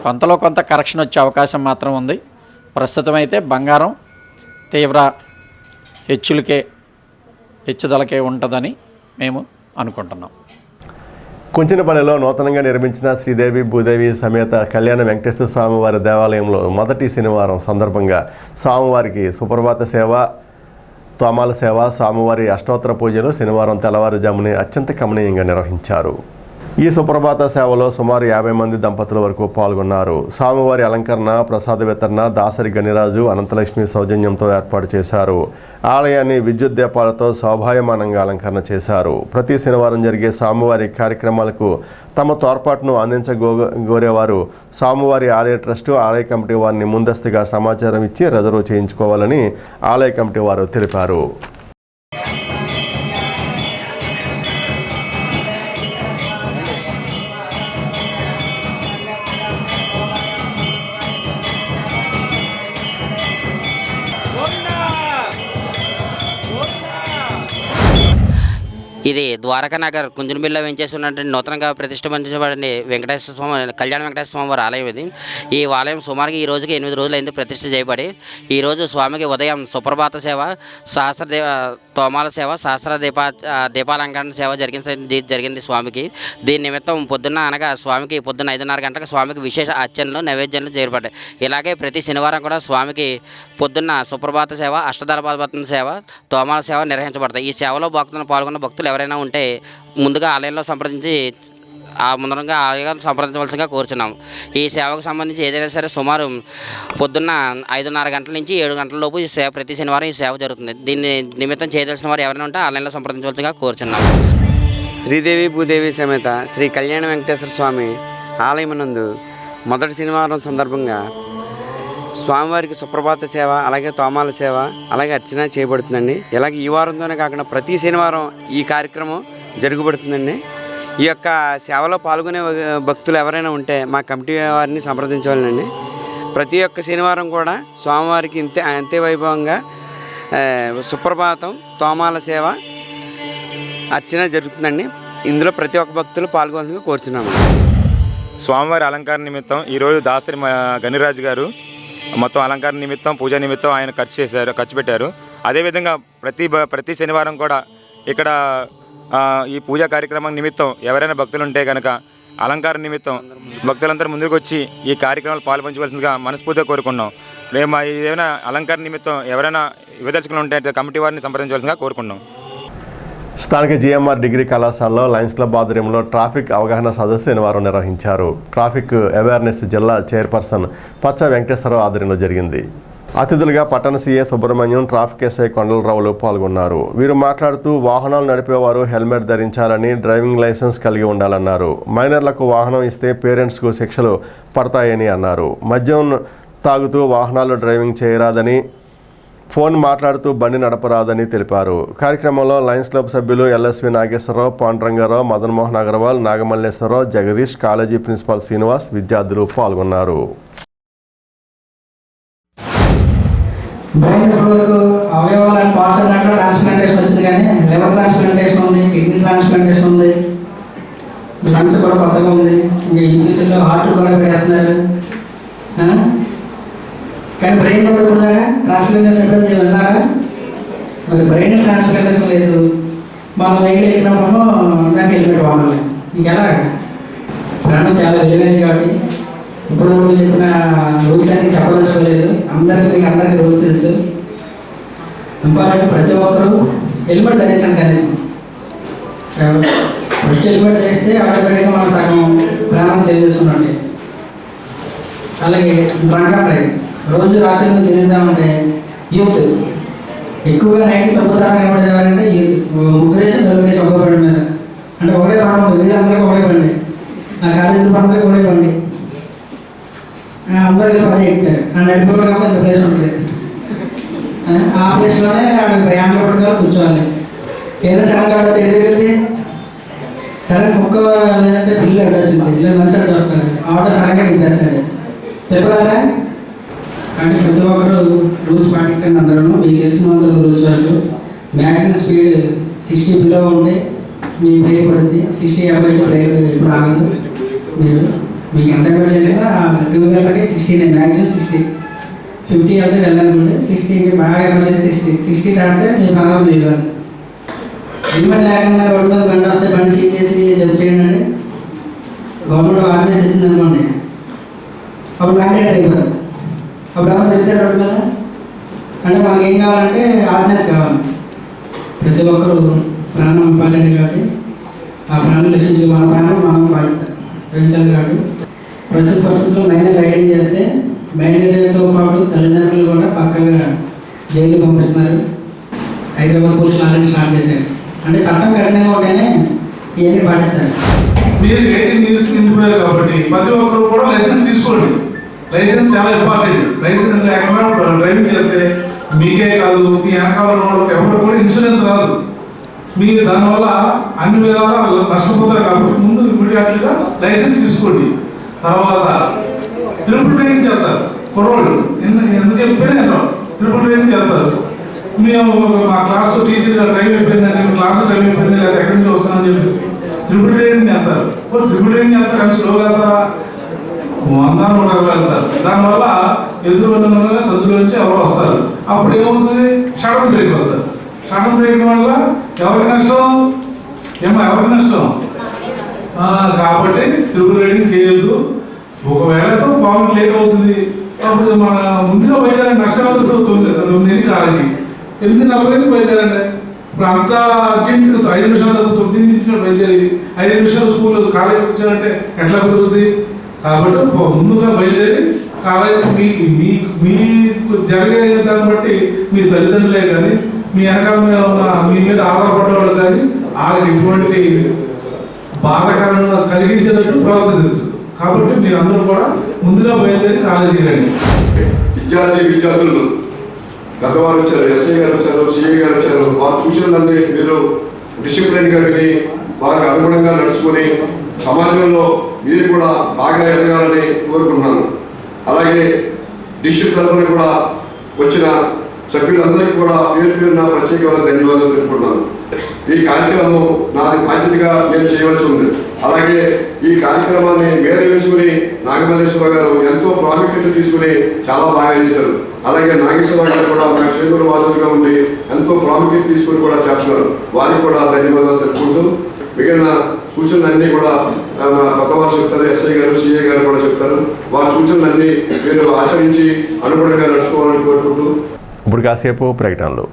కొంతలో కొంత కరెక్షన్ వచ్చే అవకాశం మాత్రం ఉంది. ప్రస్తుతం అయితే బంగారం తీవ్ర హెచ్చుదలకే ఉంటుందని మేము అనుకుంటున్నాం. కుంచినపల్లిలో నూతనంగా నిర్మించిన శ్రీదేవి భూదేవి సమేత కళ్యాణ వెంకటేశ్వర స్వామివారి దేవాలయంలో మొదటి శనివారం సందర్భంగా స్వామివారికి సుప్రభాత సేవ, తోమాల సేవ, స్వామివారి అష్టోత్తర పూజలు శనివారం తెల్లవారుజామునే అత్యంత కమనీయంగా నిర్వహించారు. ఈ సుప్రభాత సేవలో సుమారు 50 మంది దంపతుల వరకు పాల్గొన్నారు. స్వామివారి అలంకరణ, ప్రసాద వితరణ దాసరి గణిరాజు, అనంతలక్ష్మి సౌజన్యంతో ఏర్పాటు చేశారు. ఆలయాన్ని విద్యుత్ దీపాలతో శోభాయమానంగా అలంకరణ చేశారు. ప్రతి శనివారం జరిగే స్వామివారి కార్యక్రమాలకు తమ తోడ్పాటును అందించగోరేవారు స్వామివారి ఆలయ ట్రస్టు, ఆలయ కమిటీ వారిని ముందస్తుగా సమాచారం ఇచ్చి రిజర్వ్ చేయించుకోవాలని ఆలయ కమిటీ వారు తెలిపారు. ఇది ద్వారకా నగర్ కుంజనబిల్లో వెంచేసి ఉన్నటువంటి నూతనంగా ప్రతిష్ఠించబడిన వెంకటేశ్వర స్వామి కళ్యాణ వెంకటేశ్వర స్వామి వారి ఆలయం ఇది. ఈ ఆలయం సుమారుగా ఈ రోజుకి 8 రోజులైంది ప్రతిష్ఠ చేయబడి. ఈరోజు స్వామికి ఉదయం సుప్రభాత సేవ, సహస్రదేవ తోమాల సేవ, శాస్త్ర దీపాలంకరణ సేవ జరిగింది స్వామికి. దీని నిమిత్తం పొద్దున్న అనగా స్వామికి పొద్దున్న 5:30 గంటలకు స్వామికి విశేష అర్చనలు, నైవేద్యాలు చేపట్టాయి. ఇలాగే ప్రతి శనివారం కూడా స్వామికి పొద్దున్న సుప్రభాత సేవ, అష్టదళపద్మ సేవ, తోమాల సేవ నిర్వహించబడతాయి. ఈ సేవలో భక్తులను పాల్గొన్న భక్తులు ఎవరైనా ఉంటే ముందుగా ఆలయంలో సంప్రదించి ముందరంగా ఆలయాన్ని సంప్రదించవలసిందిగా కోరుచున్నాము. ఈ సేవకు సంబంధించి ఏదైనా సరే సుమారు పొద్దున్న 5:30 గంటల నుంచి 7 గంటల లోపు ఈ సేవ ప్రతి శనివారం ఈ సేవ జరుగుతుంది. దీన్ని నిమిత్తం చేయదలసిన వారు ఎవరైనా ఉంటే ఆలయంలో సంప్రదించవలసిందిగా కోరుచున్నాము. శ్రీదేవి భూదేవి సమేత శ్రీ కళ్యాణ వెంకటేశ్వర స్వామి ఆలయమునందు మొదటి శనివారం సందర్భంగా స్వామివారికి సుప్రభాత సేవ, అలాగే తోమాల సేవ, అలాగే అర్చన చేయబడుతుందండి. ఇలాగే ఈ వారంతోనే కాకుండా ప్రతి శనివారం ఈ కార్యక్రమం జరుగుబడుతుందండి. ఈ యొక్క సేవలో పాల్గొనే భక్తులు ఎవరైనా ఉంటే మా కమిటీ వారిని సంప్రదించవాలండి. ప్రతి ఒక్క శనివారం కూడా స్వామివారికి అంతే వైభవంగా సుప్రభాతం, తోమాల సేవ, అర్చన జరుగుతుందండి. ఇందులో ప్రతి ఒక్క భక్తులు పాల్గొనాలని కోరుచున్నాము. స్వామివారి అలంకార నిమిత్తం ఈరోజు దాసరి గనిరాజు గారు మొత్తం అలంకార నిమిత్తం, పూజా నిమిత్తం ఆయన ఖర్చు పెట్టారు. అదేవిధంగా ప్రతి శనివారం కూడా ఇక్కడ ఈ పూజా కార్యక్రమం నిమిత్తం ఎవరైనా భక్తులు ఉంటే కనుక అలంకార నిమిత్తం భక్తులందరూ ముందుకు వచ్చి ఈ కార్యక్రమాలు పాల్పంచవలసిందిగా మనస్ఫూర్తిగా కోరుకున్నాం. మేము ఏదైనా అలంకార నిమిత్తం ఎవరైనా విదర్శకులు ఉంటే కమిటీ వారిని సంప్రదించవలసిందిగా కోరుకున్నాం. స్థానిక జిఎంఆర్ డిగ్రీ కళాశాలలో లయన్స్ క్లబ్ ఆధ్వర్యంలో ట్రాఫిక్ అవగాహన సదస్సు శనివారం నిర్వహించారు. ట్రాఫిక్ అవేర్నెస్ జిల్లా చైర్పర్సన్ పచ్చ వెంకటేశ్వరరావు ఆధ్వర్యంలో జరిగింది. అతిథులుగా పట్టణ సీఏ సుబ్రహ్మణ్యం, ట్రాఫిక్ ఎస్ఐ కొండలరావులు పాల్గొన్నారు. వీరు మాట్లాడుతూ వాహనాలు నడిపేవారు హెల్మెట్ ధరించాలని, డ్రైవింగ్ లైసెన్స్ కలిగి ఉండాలన్నారు. మైనర్లకు వాహనం ఇస్తే పేరెంట్స్కు శిక్షలు పడతాయని అన్నారు. మద్యం తాగుతూ వాహనాలు డ్రైవింగ్ చేయరాదని, ఫోన్ మాట్లాడుతూ బండి నడపరాదని తెలిపారు. కార్యక్రమంలో లయన్స్ క్లబ్ సభ్యులు LSV Nageswararao, Pandurangarao, Madanmohan Agarwal, Nagamalleswararao, Jagadish, college principal Srinivas, విద్యార్థులు పాల్గొన్నారు. బ్రెయిన్ వరకు అవయవాల పార్ట్స్ అన్నట్లు ట్రాన్స్ప్లాంటేషన్ వచ్చింది, కానీ లివర్ ట్రాన్స్ప్లాంటేషన్ ఉంది, కిడ్నీ ట్రాన్స్ప్లాంటేషన్ ఉంది, లంగ్స్ కూడా కొత్తగా ఉంది. ఇంకా ఈ ఫ్యూచర్లో హార్ట్ కూడా పెట్టేస్తున్నారు. కానీ బ్రెయిన్ వరకు ట్రాన్స్ప్లాంటేషన్ ఎప్పుడైతే వెళ్ళారా, మరి బ్రెయిన్ ట్రాన్స్ప్లాంటేషన్ లేదు. మనం వెహికల్ ఎక్కినప్పుడు దానికి హెల్మెట్ వాడాలి. ఇంకెలాగా ప్రాణం చాలా విలువైనది. కాబట్టి ఇప్పుడు చెప్పిన రూల్స్ అన్ని చెప్పదలుచుకోలేదు. అందరికీ రూల్స్ తెలుసు. ఇంపార్టెంట్ ప్రతి ఒక్కరూ హెల్మెట్ ధరించండి. కనీసం ఫస్ట్ హెల్మెట్ ధరిస్తే ఆటోమేటిక్గా మనం సగం ప్రాణం సేవ్ చేసుకున్నట్టే. అలాగే డ్రంక్ అండ్ డ్రైవ్ రోజు రాత్రి మేము తినేద్దామంటే యూత్ ఎక్కువగా నైట్ 90 కనబడేవారంటే యూత్. 3 ఒక్క బండి మీద, అంటే ఒకటే రావడం వీళ్ళందరికీ ఒకటే బండి, నా కాలేజీ అందరికీ ఒకటే బండి, అందరికీ 10 ఎక్కుతారు. నడిపోవడం కాబట్టి ఇంత ప్లేస్ ఉంటుంది. ఆ ప్లేస్లోనే ప్రయాణం పడుకోవాలి, కూర్చోవాలి. ఏదో సడన్గా తెలియదు, సడన్ కుక్క లేదంటే పిల్లి అడ్డొచ్చింది, ఇలా మనిషి అడ్డు వస్తారు, ఆటో సడన్గా దింపేస్తారు. చెప్పగలరా? అంటే ప్రతి ఒక్కరు రూల్స్ పాటించండి. అందరూ మీకు తెలిసిన వాళ్ళు రూల్స్ వాళ్ళు మ్యాక్సిమం స్పీడ్ 60 బిలో ఉంటే మీ బ్రేక్ పడుతుంది. 60 అబ్బాయి బ్రేక్ ఎప్పుడు ఆగదు. మీకు ఎంత చేసినా 2 వీలర్కి 60, మ్యాక్సిమం 60. 50 అయితే వెళ్ళాలనుకుంటే 60 బాగా ఎమర్జెన్సీ 60 దాటితే మీ బాగా లేదు. హెల్మెట్ లేకుండా రోడ్డు మీద బండి వస్తే బండి సీజ్ చేసి జప్ చేయండి అంటే గవర్నమెంట్ ఆర్డినెన్స్ ఇచ్చింది అనుకోండి, అప్పుడు మ్యాండేట్ అయిపోతారు. అప్పుడు ఏమో తెలిస్తే రోడ్డు మీద అంటే మనకి ఏం కావాలంటే ఆర్డినెన్స్ కావాలి. ప్రతి ఒక్కరు ప్రాణం ఇంపార్టెంట్ కాబట్టి ఆ ప్రాణం రక్షించి మన ప్రాణం మనం భావించాలి. కాబట్టి ప్రస్తుత పరిస్థితుల్లో మైనర్ రైడింగ్ చేస్తే మైనర్తో పాటు తల్లిదండ్రులు కూడా పక్కగా జైలు పంపిస్తున్నారు. హైదరాబాద్ పోలీసులు ఆల్రెడీ స్టార్ట్ చేశారు. అంటే చట్టం కఠినంగా ఉంటేనే ఇవన్నీ పాటిస్తారు. మీరు 18 ఇయర్స్ నిండిపోయారు కాబట్టి ప్రతి ఒక్కరు కూడా లైసెన్స్ తీసుకోండి. లైసెన్స్ చాలా ఇంపార్టెంట్. లైసెన్స్ లేకుండా డ్రైవింగ్ చేస్తే మీకే కాదు, మీ వెనకాల ఉన్న వాళ్ళకి ఎవరు కూడా ఇన్సూరెన్స్ రాదు. మీరు దానివల్ల అన్ని విధాలా నష్టపోతారు. కాబట్టి ముందు ఇమీడియట్గా లైసెన్స్ తీసుకోండి. తర్వాత ట్రిపుల్ రైడింగ్ చేస్తారు కుర్రోళ్ళు. ఎంత చెప్పినా ట్రిపుల్ రైడింగ్ చేస్తారు. మేము మా క్లాస్ టీచర్ డ్రైవ్ అయిపోయిందని, క్లాస్ డ్రైవ్ అయిపోయింది, లేదా ఎక్కడి నుంచి వస్తానని చెప్పేసి ట్రిపుల్ రైడింగ్ చేస్తారు. ట్రిపుల్ రైడింగ్ చేస్తారు కానీ స్లోగా వెళ్తారా, 100-120 వెళ్తారు. దానివల్ల ఎదురు సద్దుల నుంచి ఎవరో వస్తారు. అప్పుడు ఏమవుతుంది, షడన్ బ్రేక్ అవుతారు. సడన్ బ్రేక్ వల్ల ఎవరికి నష్టం? ఎవరికి నష్టం? కాబట్టి త్రిపుల్ రైడింగ్ చేయొద్దు. ఒకవేళతో పావులు లేట్ అవుతుంది, అప్పుడు మన ముందుగా బయలుదేరండి. నష్టం 9 కాలేజీ 8:40 బయలుదేరండి. ఇప్పుడు అంతా అర్జెంట్ 5 నిమిషాలు 9 బయలుదేరి 5 నిమిషాలు స్కూల్ కాలేజీకి వచ్చారంటే ఎట్లా కుదురుతుంది? కాబట్టి ముందుగా బయలుదేరి కాలేజీ మీకు జరిగే దాన్ని బట్టి మీ తల్లిదండ్రులే కానీ మీ వెనకాల మీ మీద ఆధారపడే వాళ్ళు కానీ వాళ్ళకి ఎటువంటి బాధకరంగా కలిగించేటట్టు ప్రవర్తించదు. కాబట్టి మీరందరూ కూడా ముందుగా బయలుదేరి కాలేజీకి రండి. విద్యార్థులు గతవారు వచ్చారు, ఎస్ఐ గారు వచ్చారు, సిఐ గారు వచ్చారు. వారు సూచనలన్నీ మీరు డిసిప్లిన్గా విని వారికి అనుగుణంగా నడుచుకొని సమాజంలో మీరు కూడా బాగా ఎదగాలని కోరుకుంటున్నాను. అలాగే డిస్ట్రిక్ట్ తరఫున కూడా వచ్చిన సభ్యులందరికీ కూడా పేరున ప్రత్యేకమైన ధన్యవాదాలు తెలుపుకుంటున్నాను. ఈ కార్యక్రమం నాది బాధ్యతగా నేను చేయవలసి ఉంది. అలాగే ఈ కార్యక్రమాన్ని మీద వేసుకుని నాగమల్లేశ్వర గారు ఎంతో ప్రాముఖ్యత తీసుకుని చాలా బాగా చేశారు. అలాగే నాగేశ్వర గారు కూడా మా క్షేత్ర వాదులుగా ఉండి ఎంతో ప్రాముఖ్యత తీసుకుని కూడా చేస్తున్నారు. వారికి కూడా ధన్యవాదాలు తెలుపుకుంటూ మిగిలిన సూచనలన్నీ కూడా కొత్తవారు చెప్తారు, ఎస్ఐ గారు, సిఐ గారు కూడా చెప్తారు. వారి సూచనలన్నీ మీరు ఆచరించి అనుగుణంగా నడుచుకోవాలని కోరుకుంటూ ఇప్పుడు కాసేపు ప్రకటనలు.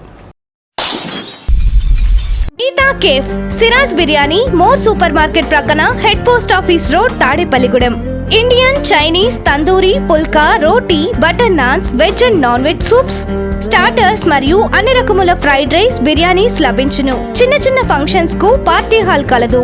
Geetha cafe, Siraj biryani, More super market ప్రక్కన, head post office road, Tadepalligudem. Indian, Chinese, tandoori, pulka, roti, butter naans, veg and non veg soups, starters మరియు అన్ని రకముల ఫ్రైడ్ రైస్, బిర్యానీస్ లభించును. చిన్న చిన్న ఫంక్షన్స్ కు పార్టీ హాల్ కలదు.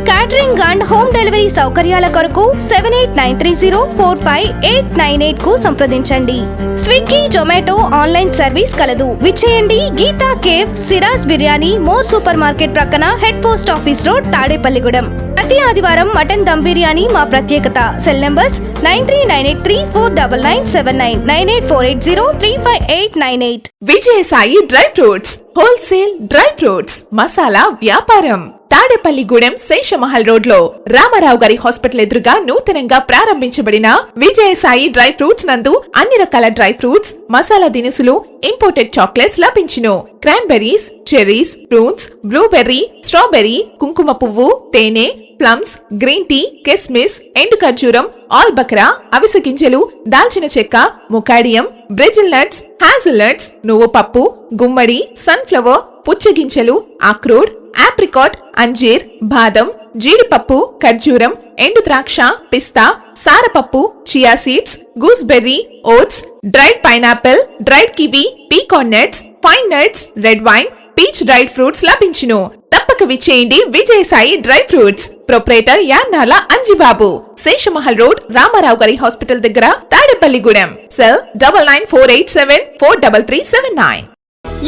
క్యాటరింగ్ అండ్ హోమ్ డెలివరీ సౌకర్యాల కొరకు 7893045898 కు సంప్రదించండి. స్విగ్గీ, జొమాటో ఆన్లైన్ సర్వీస్ కలదు. విచ్చేయండి Geetha cafe, Siraj biryani, More super market ప్రక్కన, head post office road, Tadepalligudem. ప్రతి ఆదివారం మటన్ దమ్ బిర్యానీ మా ప్రత్యేకత. Cell numbers 9398349979, 9848035898. Vijayasai dry fruits, wholesale dry fruits masala వ్యాపారం. తాడేపల్లిగూడెం శేషమహల్ రోడ్ లో రామారావు గారి హాస్పిటల్ ఎదురుగా నూతనంగా ప్రారంభించబడిన విజయసాయి డ్రై ఫ్రూట్స్ నందు అన్ని రకాల డ్రై ఫ్రూట్స్, మసాలా దినుసులు, ఇంపోర్టెడ్ చాక్లెట్స్ లభించును. Cranberries, cherries, fruits, blueberry, strawberry, కుంకుమ పువ్వు, తేనె, ప్లమ్స్, గ్రీన్ టీ, కిస్మిస్, ఎండు ఖర్జూరం, ఆల్ బక్రా, అవిసె గింజలు, దాల్చిన చెక్క, ముకాడియం, బ్రెజిల్ నట్స్, హ్యాజల్ నట్స్, నువ్వు పప్పు, గుమ్మడి, సన్ఫ్లవర్, పుచ్చగింజలు, అక్రోడ్, ఆప్రికాట్, అంజీర్, బాదం, జీడిపప్పు, ఖర్జూరం, ఎండు ద్రాక్ష, పిస్తా, సారపప్పు, chia seeds, gooseberry, oats, dried pineapple, dried kiwi, pecan nuts, pine nuts, red wine, peach dried fruits లభించును. తప్పక విచ్చేయండి Vijayasai dry fruits. Proprietor Yannala Anjibabu, Seshamahal road, Ramarao గారి హాస్పిటల్ దగ్గర, Tadepalligudem. Cell 9948743379.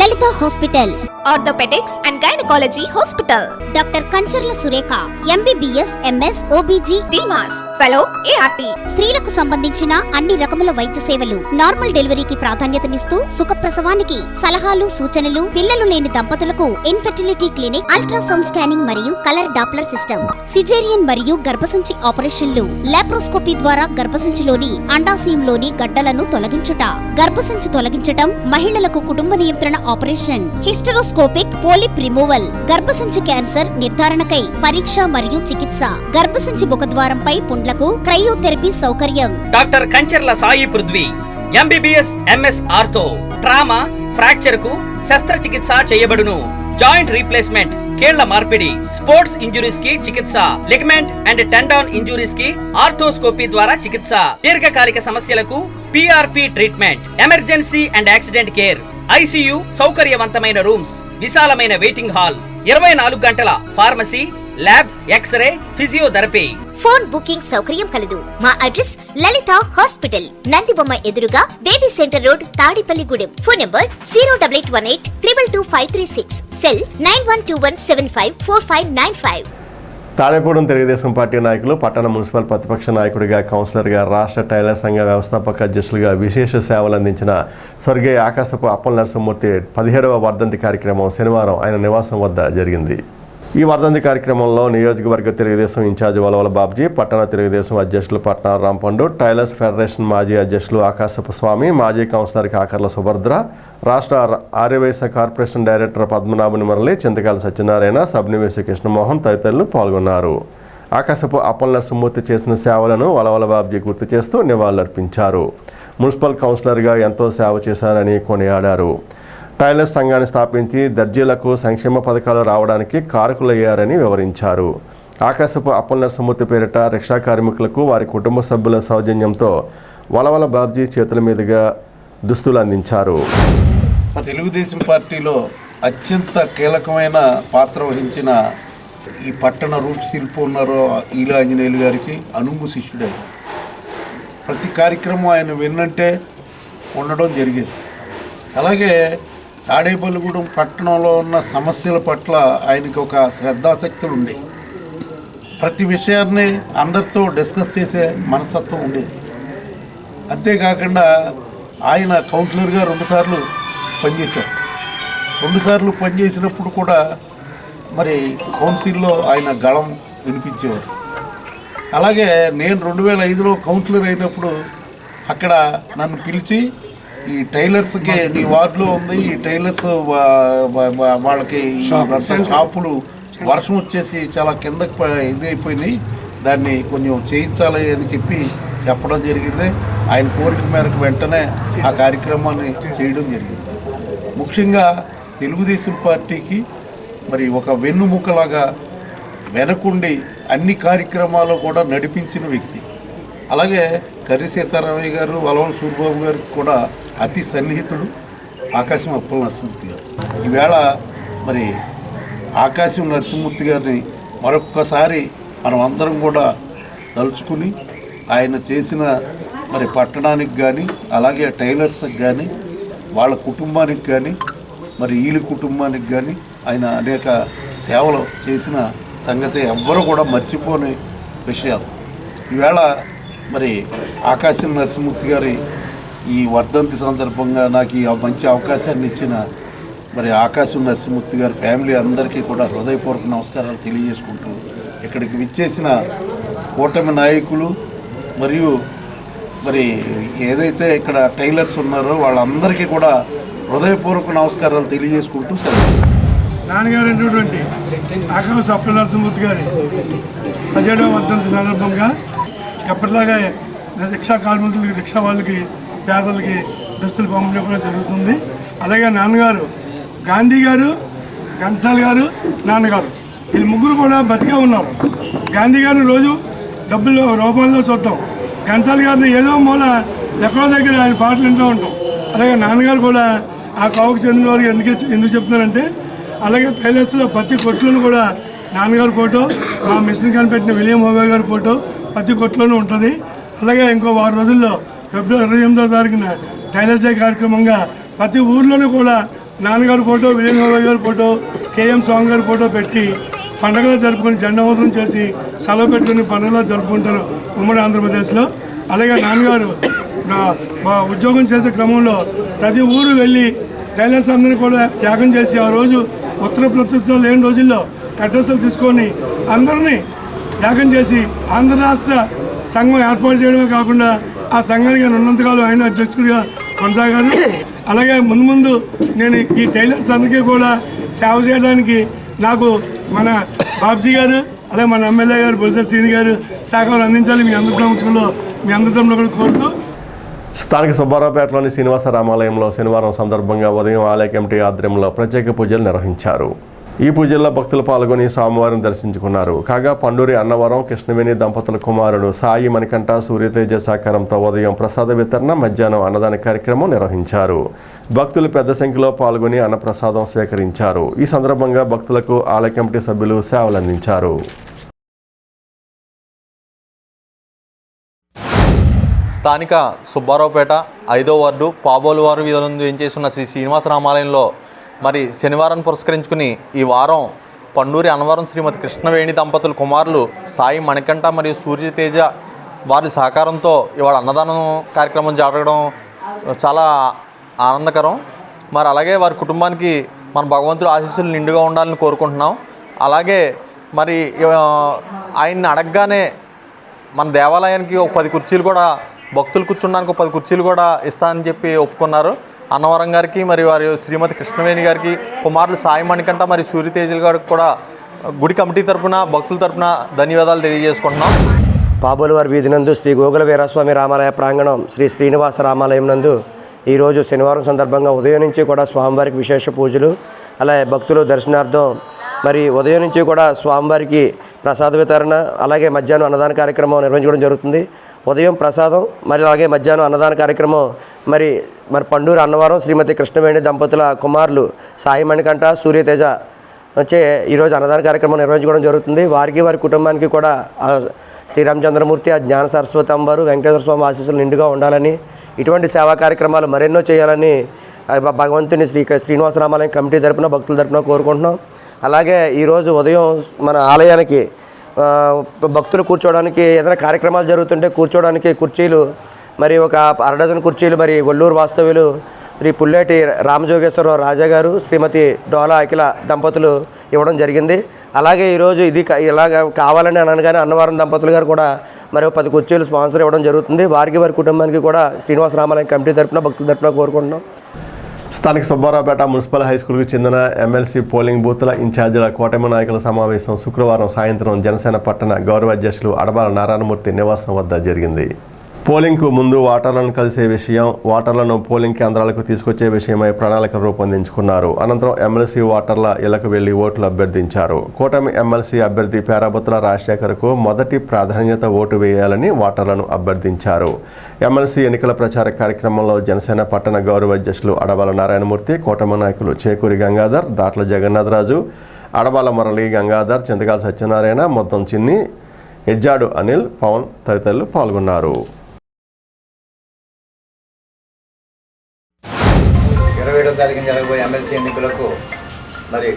Lalitha hospital, orthopaedics and gynaecology hospital. Doctor Kancharla Surekha, MBBS, MS, OBG, డిమాస్ fellow, ART. స్త్రీలకు సంబంధించిన అన్ని రకముల వైద్య సేవలు, నార్మల్ డెలివరీకి ప్రాధాన్యతనిస్తూ సుఖప్రసవానికి సలహాలు, సూచనలు, పిల్లలు లేని దంపతులకు ఇన్ఫెర్టిలిటీ క్లినిక్, అల్ట్రాసౌండ్ స్కానింగ్ మరియు కలర్ డాప్లర్ సిస్టమ్, సిజేరియన్ మరియు గర్భసంచి ఆపరేషన్లు, లాప్రోస్కోపీ ద్వారా గర్భసంచిలోని అండాశయంలోని గడ్డలను తొలగించుట, గర్భసంచి తొలగించటం, మహిళలకు కుటుంబ నియంత్రణ ఆపరేషన్, హిస్టరోస్కోపిక్ పోలిప్ రిమూవల్, గర్భసంచి క్యాన్సర్ నిర్ధారణకై పరీక్ష మరియు చికిత్స, గర్భసంచి ముఖద్వారంపై పుండ్లకు క్రయోథెరపీ సౌకర్యం. Doctor Kancharla Sai Prithvi, MBBS, MS ortho, trauma, fracture కు శస్త్రచికిత్స చేయబడును. జాయింట్ రీప్లేస్మెంట్, కీళ్ల మార్పిడి, స్పోర్ట్స్ ఇంజురీస్ కి చికిత్స, లిగమెంట్ అండ్ టెండాన్ ఇంజురీస్ కి ఆర్థోస్కోపీ ద్వారా చికిత్స, దీర్ఘకాలిక సమస్యలకు PRP treatment, emergency and accident care, ICU సౌకర్యవంతమైన రూమ్స్, విశాలమైన వెయిటింగ్ హాల్, 24 గంటల pharmacy, lab, X-ray, physiotherapy. Phone booking సౌకర్యం కలదు. మా అడ్రస్ లలిత హాస్పిటల్, నందిబొమ్మ ఎదురుగా, baby centre road, Tadipalligudem. Phone number 08818222536, cell 9121754595. Tadepudem Telugu Desam party నాయకులు పట్టణ మున్సిపల్ ప్రతిపక్ష నాయకుడిగా, కౌన్సిలర్గా, రాష్ట్ర టైలర్ సంఘ వ్యవస్థాపక అధ్యక్షులుగా విశేష సేవలు అందించిన స్వర్గీయ ఆకాశపు అప్పల నరసింహమూర్తి 17వ వర్ధంతి కార్యక్రమం శనివారం ఆయన నివాసం వద్ద జరిగింది. ఈ వర్ధంతి కార్యక్రమంలో నియోజకవర్గ తెలుగుదేశం ఇన్ఛార్జి వలవల బాబ్జీ, పట్టణ తెలుగుదేశం అధ్యక్షులు పట్నా రాంపండు, టైలర్స్ ఫెడరేషన్ మాజీ అధ్యక్షులు ఆకాశపు స్వామి, మాజీ కౌన్సిలర్ కాకర్ల సుభద్ర, రాష్ట్ర ఆర్యవైశ్య కార్పొరేషన్ డైరెక్టర్ పద్మనాభుని మురళి, చింతకాయల సత్యనారాయణ, సబ్నివేశ కృష్ణమోహన్ తదితరులు పాల్గొన్నారు. ఆకాశపు అప్పల నరసింహమూర్తి చేసిన సేవలను వలవల బాబ్జీ గుర్తు చేస్తూ నివాళులర్పించారు. మున్సిపల్ కౌన్సిలర్గా ఎంతో సేవ చేశారని కొనియాడారు. టైలర్స్ సంఘాన్ని స్థాపించి దర్జీలకు సంక్షేమ పథకాలు రావడానికి కారకులయ్యారని వివరించారు. ఆకాశపు అప్పల నరసింహమూర్తి పేరిట రిక్షా కార్మికులకు వారి కుటుంబ సభ్యుల సౌజన్యంతో వలవల బాబ్జీ చేతుల మీదుగా దుస్తులు అందించారు. తెలుగుదేశం పార్టీలో అత్యంత కీలకమైన పాత్ర వహించిన ఈ పట్టణ రూప్ శిల్పి ఉన్నారో ఈల ఆంజనేయులు గారికి అనుంగు శిష్యుడే. ప్రతి కార్యక్రమం ఆయన విన్నంటే ఉండడం జరిగేది. అలాగే తాడేపల్లిగూడెం పట్టణంలో ఉన్న సమస్యల పట్ల ఆయనకి ఒక శ్రద్ధాశక్తులు ఉండేవి. ప్రతి విషయాన్ని అందరితో డిస్కస్ చేసే మనస్తత్వం ఉండేది. అంతేకాకుండా ఆయన కౌన్సిలర్గా 2 సార్లు పనిచేశారు. 2 సార్లు పనిచేసినప్పుడు కూడా మరి కౌన్సిల్లో ఆయన గళం వినిపించేవారు. అలాగే నేను 2005లో కౌన్సిలర్ అయినప్పుడు అక్కడ నన్ను పిలిచి ఈ టైలర్స్కి నీ వార్డులో ఉంది, ఈ టైలర్స్ వాళ్ళకి షాపులు వర్షం వచ్చేసి చాలా కిందకి ఇది అయిపోయినాయి, దాన్ని కొంచెం చేయించాలి అని చెప్పడం జరిగింది. ఆయన కోరిక మేరకు వెంటనే ఆ కార్యక్రమాన్ని చేయడం జరిగింది. ముఖ్యంగా తెలుగుదేశం పార్టీకి మరి ఒక వెన్నుముకలాగా వెనకుండి అన్ని కార్యక్రమాలు కూడా నడిపించిన వ్యక్తి. అలాగే కర్రి సీతారామయ్య గారు, వలవల సూరిబాబు గారికి కూడా అతి సన్నిహితుడు ఆకాశం అప్పల నరసింహమూర్తి గారు. ఈవేళ మరి ఆకాశం నరసింహమూర్తి గారిని మరొక్కసారి మనం అందరం కూడా తలుచుకుని ఆయన చేసిన మరి పట్టణానికి కానీ అలాగే టైలర్స్కి కానీ వాళ్ళ కుటుంబానికి కానీ మరి వీళ్ళ కుటుంబానికి కానీ ఆయన అనేక సేవలు చేసిన సంగతి ఎవ్వరూ కూడా మర్చిపోని విషయాలు. ఈవేళ మరి ఆకాశం నరసింహమూర్తి గారి ఈ వర్ధంతి సందర్భంగా నాకు ఈ మంచి అవకాశాన్ని ఇచ్చిన మరి ఆకాశం నరసింహమూర్తి గారి ఫ్యామిలీ అందరికీ కూడా హృదయపూర్వక నమస్కారాలు తెలియజేసుకుంటూ ఇక్కడికి విచ్చేసిన కూటమి నాయకులు మరియు మరి ఏదైతే ఇక్కడ టైలర్స్ ఉన్నారో వాళ్ళందరికీ కూడా హృదయపూర్వక నమస్కారాలు తెలియజేసుకుంటూ సెలవు. నాన్నగారు అయినటువంటి ఆకాశం అప్పల నరసింహమూర్తి గారి 17వ వర్ధంతి సందర్భంగా ఎప్పటిలాగా రిక్షా కార్మికులకి, రిక్షా వాళ్ళకి, పేదలకి దుస్తులు పంపిణీ కూడా జరుగుతుంది. అలాగే నాన్నగారు గాంధీ గారు, ఘంటసాల గారు, నాన్నగారు వీళ్ళు ముగ్గురు కూడా బతికే ఉన్నారు. గాంధీ గారిని రోజు డబ్బుల రూపంలో చూద్దాం, ఘంటసాల గారిని ఏదో మూల ఎక్కడో దగ్గర ఆయన పాటలు వింటూ ఉంటాం. అలాగే నాన్నగారు కూడా ఆ కోవకు చెందిన వారికి ఎందుకు చెప్తున్నారంటే, అలాగే టైలర్స్లో ప్రతి కొట్లోనూ కూడా నాన్నగారి ఫోటో, మా మిషన్ కనిపెట్టిన విలియం హోవే గారి ఫోటో ప్రతి కొట్లోనూ ఉంటుంది. అలాగే ఇంకో 6 రోజుల్లో ఫిబ్రవరి 28వ తారీఖున టైలర్స్ డే కార్యక్రమంగా ప్రతి ఊర్లోనూ కూడా నాన్నగారి ఫోటో, విలియం హోవే గారి ఫోటో, కేఎం స్వామి గారి ఫోటో పెట్టి పండుగలు జరుపుకొని జెండావందనం చేసి సెలవు పెట్టుకుని పండుగలు జరుపుకుంటారు ఉమ్మడి ఆంధ్రప్రదేశ్లో. అలాగే నాన్నగారు మా ఉద్యోగం చేసే క్రమంలో ప్రతి ఊరు వెళ్ళి టైలర్స్ అందరినీ కూడా యాగం చేసి ఆ రోజు ఉత్తర ప్రభుత్వం లేని రోజుల్లో అడ్రస్లు తీసుకొని అందరినీ యాగం చేసి ఆంధ్ర రాష్ట్ర సంఘం ఏర్పాటు చేయడమే కాకుండా ఆ సంఘానికి ఉన్నంతకాలం ఆయన అధ్యక్షుడిగా కొనసాగారు. అలాగే ముందు నేను ఈ టైలర్స్ అందరికీ కూడా సేవ చేయడానికి నాకు మన బాబ్జీ గారు, అలాగే మన ఎమ్మెల్యే గారు బొత్స శ్రీని గారు సహకారం అందించాలి మీ అందరి సమక్షంలో, మీ అందరితో కూడా కోరుతూ. స్థానిక సుబ్బారావుపేటలోని శ్రీనివాస రామాలయంలో శనివారం సందర్భంగా ఉదయం ఆలయ కమిటీ ఆధ్వర్యంలో ప్రత్యేక పూజలు నిర్వహించారు. ఈ పూజల్లో భక్తులు పాల్గొని స్వామివారిని దర్శించుకున్నారు. కాగా పండూరి అన్నవరం కృష్ణవేణి దంపతుల కుమారుడు సాయి మణికంఠ సూర్యతేజ సహకారంతో ఉదయం ప్రసాద వితరణ, మధ్యాహ్నం అన్నదాన కార్యక్రమం నిర్వహించారు. భక్తులు పెద్ద సంఖ్యలో పాల్గొని అన్నప్రసాదం స్వీకరించారు. ఈ సందర్భంగా భక్తులకు ఆలయ కమిటీ సభ్యులు సేవలు అందించారు. స్థానిక సుబ్బారావుపేట 5వ వార్డు పాబోలువారు వీధులందు వేంచేస్తున్న శ్రీ శ్రీనివాస రామాలయంలో మరి శనివారం పురస్కరించుకుని ఈ వారం పండూరి అన్నవరం శ్రీమతి కృష్ణవేణి దంపతుల కుమారులు సాయి మణికంఠ మరియు సూర్యతేజ వారి సహకారంతో ఇవాళ అన్నదానం కార్యక్రమం జరగడం చాలా ఆనందకరం. మరి అలాగే వారి కుటుంబానికి మన భగవంతుడు ఆశీస్సులు నిండుగా ఉండాలని కోరుకుంటున్నాం. అలాగే మరి ఆయన్ని అడగగానే మన దేవాలయానికి ఒక 10 కుర్చీలు కూడా, భక్తులు కూర్చున్నానికి ఒక 10 కుర్చీలు కూడా ఇస్తానని చెప్పి ఒప్పుకున్నారు. అన్నవరం గారికి మరి వారి శ్రీమతి కృష్ణవేణి గారికి, కుమారులు సాయి మణికంఠ మరి సూర్యతేజుల గారికి కూడా గుడి కమిటీ తరఫున, భక్తుల తరఫున ధన్యవాదాలు తెలియజేసుకుంటున్నాం. పాబోలువారి వీధి నందు శ్రీ గోగుల వీరస్వామి రామాలయ ప్రాంగణం శ్రీ శ్రీనివాస రామాలయం నందు ఈరోజు శనివారం సందర్భంగా ఉదయం నుంచి కూడా స్వామివారికి విశేష పూజలు, అలాగే భక్తులు దర్శనార్థం మరి ఉదయం నుంచి కూడా స్వామివారికి ప్రసాద వితరణ, అలాగే మధ్యాహ్నం అన్నదాన కార్యక్రమం నిర్వహించడం జరుగుతుంది. ఉదయం ప్రసాదం, మరి అలాగే మధ్యాహ్నం అన్నదాన కార్యక్రమం మరి పండూరు అన్నవరం శ్రీమతి కృష్ణవేణి దంపతుల కుమారులు సాయి మణికంఠ, సూర్యతేజ వచ్చే ఈరోజు అన్నదాన కార్యక్రమం నిర్వహించుకోవడం జరుగుతుంది. వారికి, వారి కుటుంబానికి కూడా శ్రీరామచంద్రమూర్తి, ఆ జ్ఞాన సరస్వతి అమ్మవారు, వెంకటేశ్వర స్వామి ఆశీస్సులు నిండుగా ఉండాలని, ఇటువంటి సేవా కార్యక్రమాలు మరెన్నో చేయాలని భగవంతుని శ్రీనివాస రామాలయం కమిటీ తరపున, భక్తుల తరపున కోరుకుంటున్నాం. అలాగే ఈరోజు ఉదయం మన ఆలయానికి భక్తులు కూర్చోవడానికి ఏదైనా కార్యక్రమాలు జరుగుతుంటే కూర్చోవడానికి కుర్చీలు మరి ఒక 1/2 డజన్ కుర్చీలు మరి ఒల్లూరు వాస్తవ్యులు శ్రీ పుల్లేటి రామజోగేశ్వరరావు రాజా గారు, శ్రీమతి డోలా అఖిల దంపతులు ఇవ్వడం జరిగింది. అలాగే ఈరోజు ఇది ఇలాగ కావాలని అనగానే అన్నవరం దంపతులు గారు కూడా మరి 10 కుర్చీలు స్పాన్సర్ ఇవ్వడం జరుగుతుంది. వారికి, వారి కుటుంబానికి కూడా శ్రీనివాస రామాలయం కమిటీ తరపున, భక్తుల తరపున కోరుకుంటున్నాం. స్థానిక సుబ్బారావుపేట మున్సిపల్ హైస్కూల్కు చెందిన ఎమ్మెల్సీ పోలింగ్ బూత్ల ఇన్ఛార్జీల కూటమి నాయకుల సమావేశం శుక్రవారం సాయంత్రం జనసేన పట్టణ గౌరవ అధ్యక్షులు అడబాల నారాయణమూర్తి నివాసం వద్ద జరిగింది. పోలింగ్కు ముందు ఓటర్లను కలిసే విషయం, ఓటర్లను పోలింగ్ కేంద్రాలకు తీసుకొచ్చే విషయమై ప్రణాళిక రూపొందించుకున్నారు. అనంతరం ఎమ్మెల్సీ ఓటర్ల ఇళ్లకు వెళ్లి ఓట్లు అభ్యర్థించారు. కూటమి ఎమ్మెల్సీ అభ్యర్థి పేరాబత్తుల రాజశేఖర్కు మొదటి ప్రాధాన్యత ఓటు వేయాలని ఓటర్లను అభ్యర్థించారు. ఎమ్మెల్సీ ఎన్నికల ప్రచార కార్యక్రమంలో జనసేన పట్టణ గౌరవ అధ్యక్షులు అడబాల నారాయణమూర్తి, కూటమి నాయకులు చేకూరి గంగాధర్, దాట్ల జగన్నాథరాజు, అడబాల మురళి, గంగాధర్, చింతకాల సత్యనారాయణ, మొత్తం చిన్ని, ఎజ్జాడు అనిల్, పవన్ తదితరులు పాల్గొన్నారు. 27వ తారీఖున జరగబోయే ఎమ్మెల్సీ ఎన్నికలకు మరి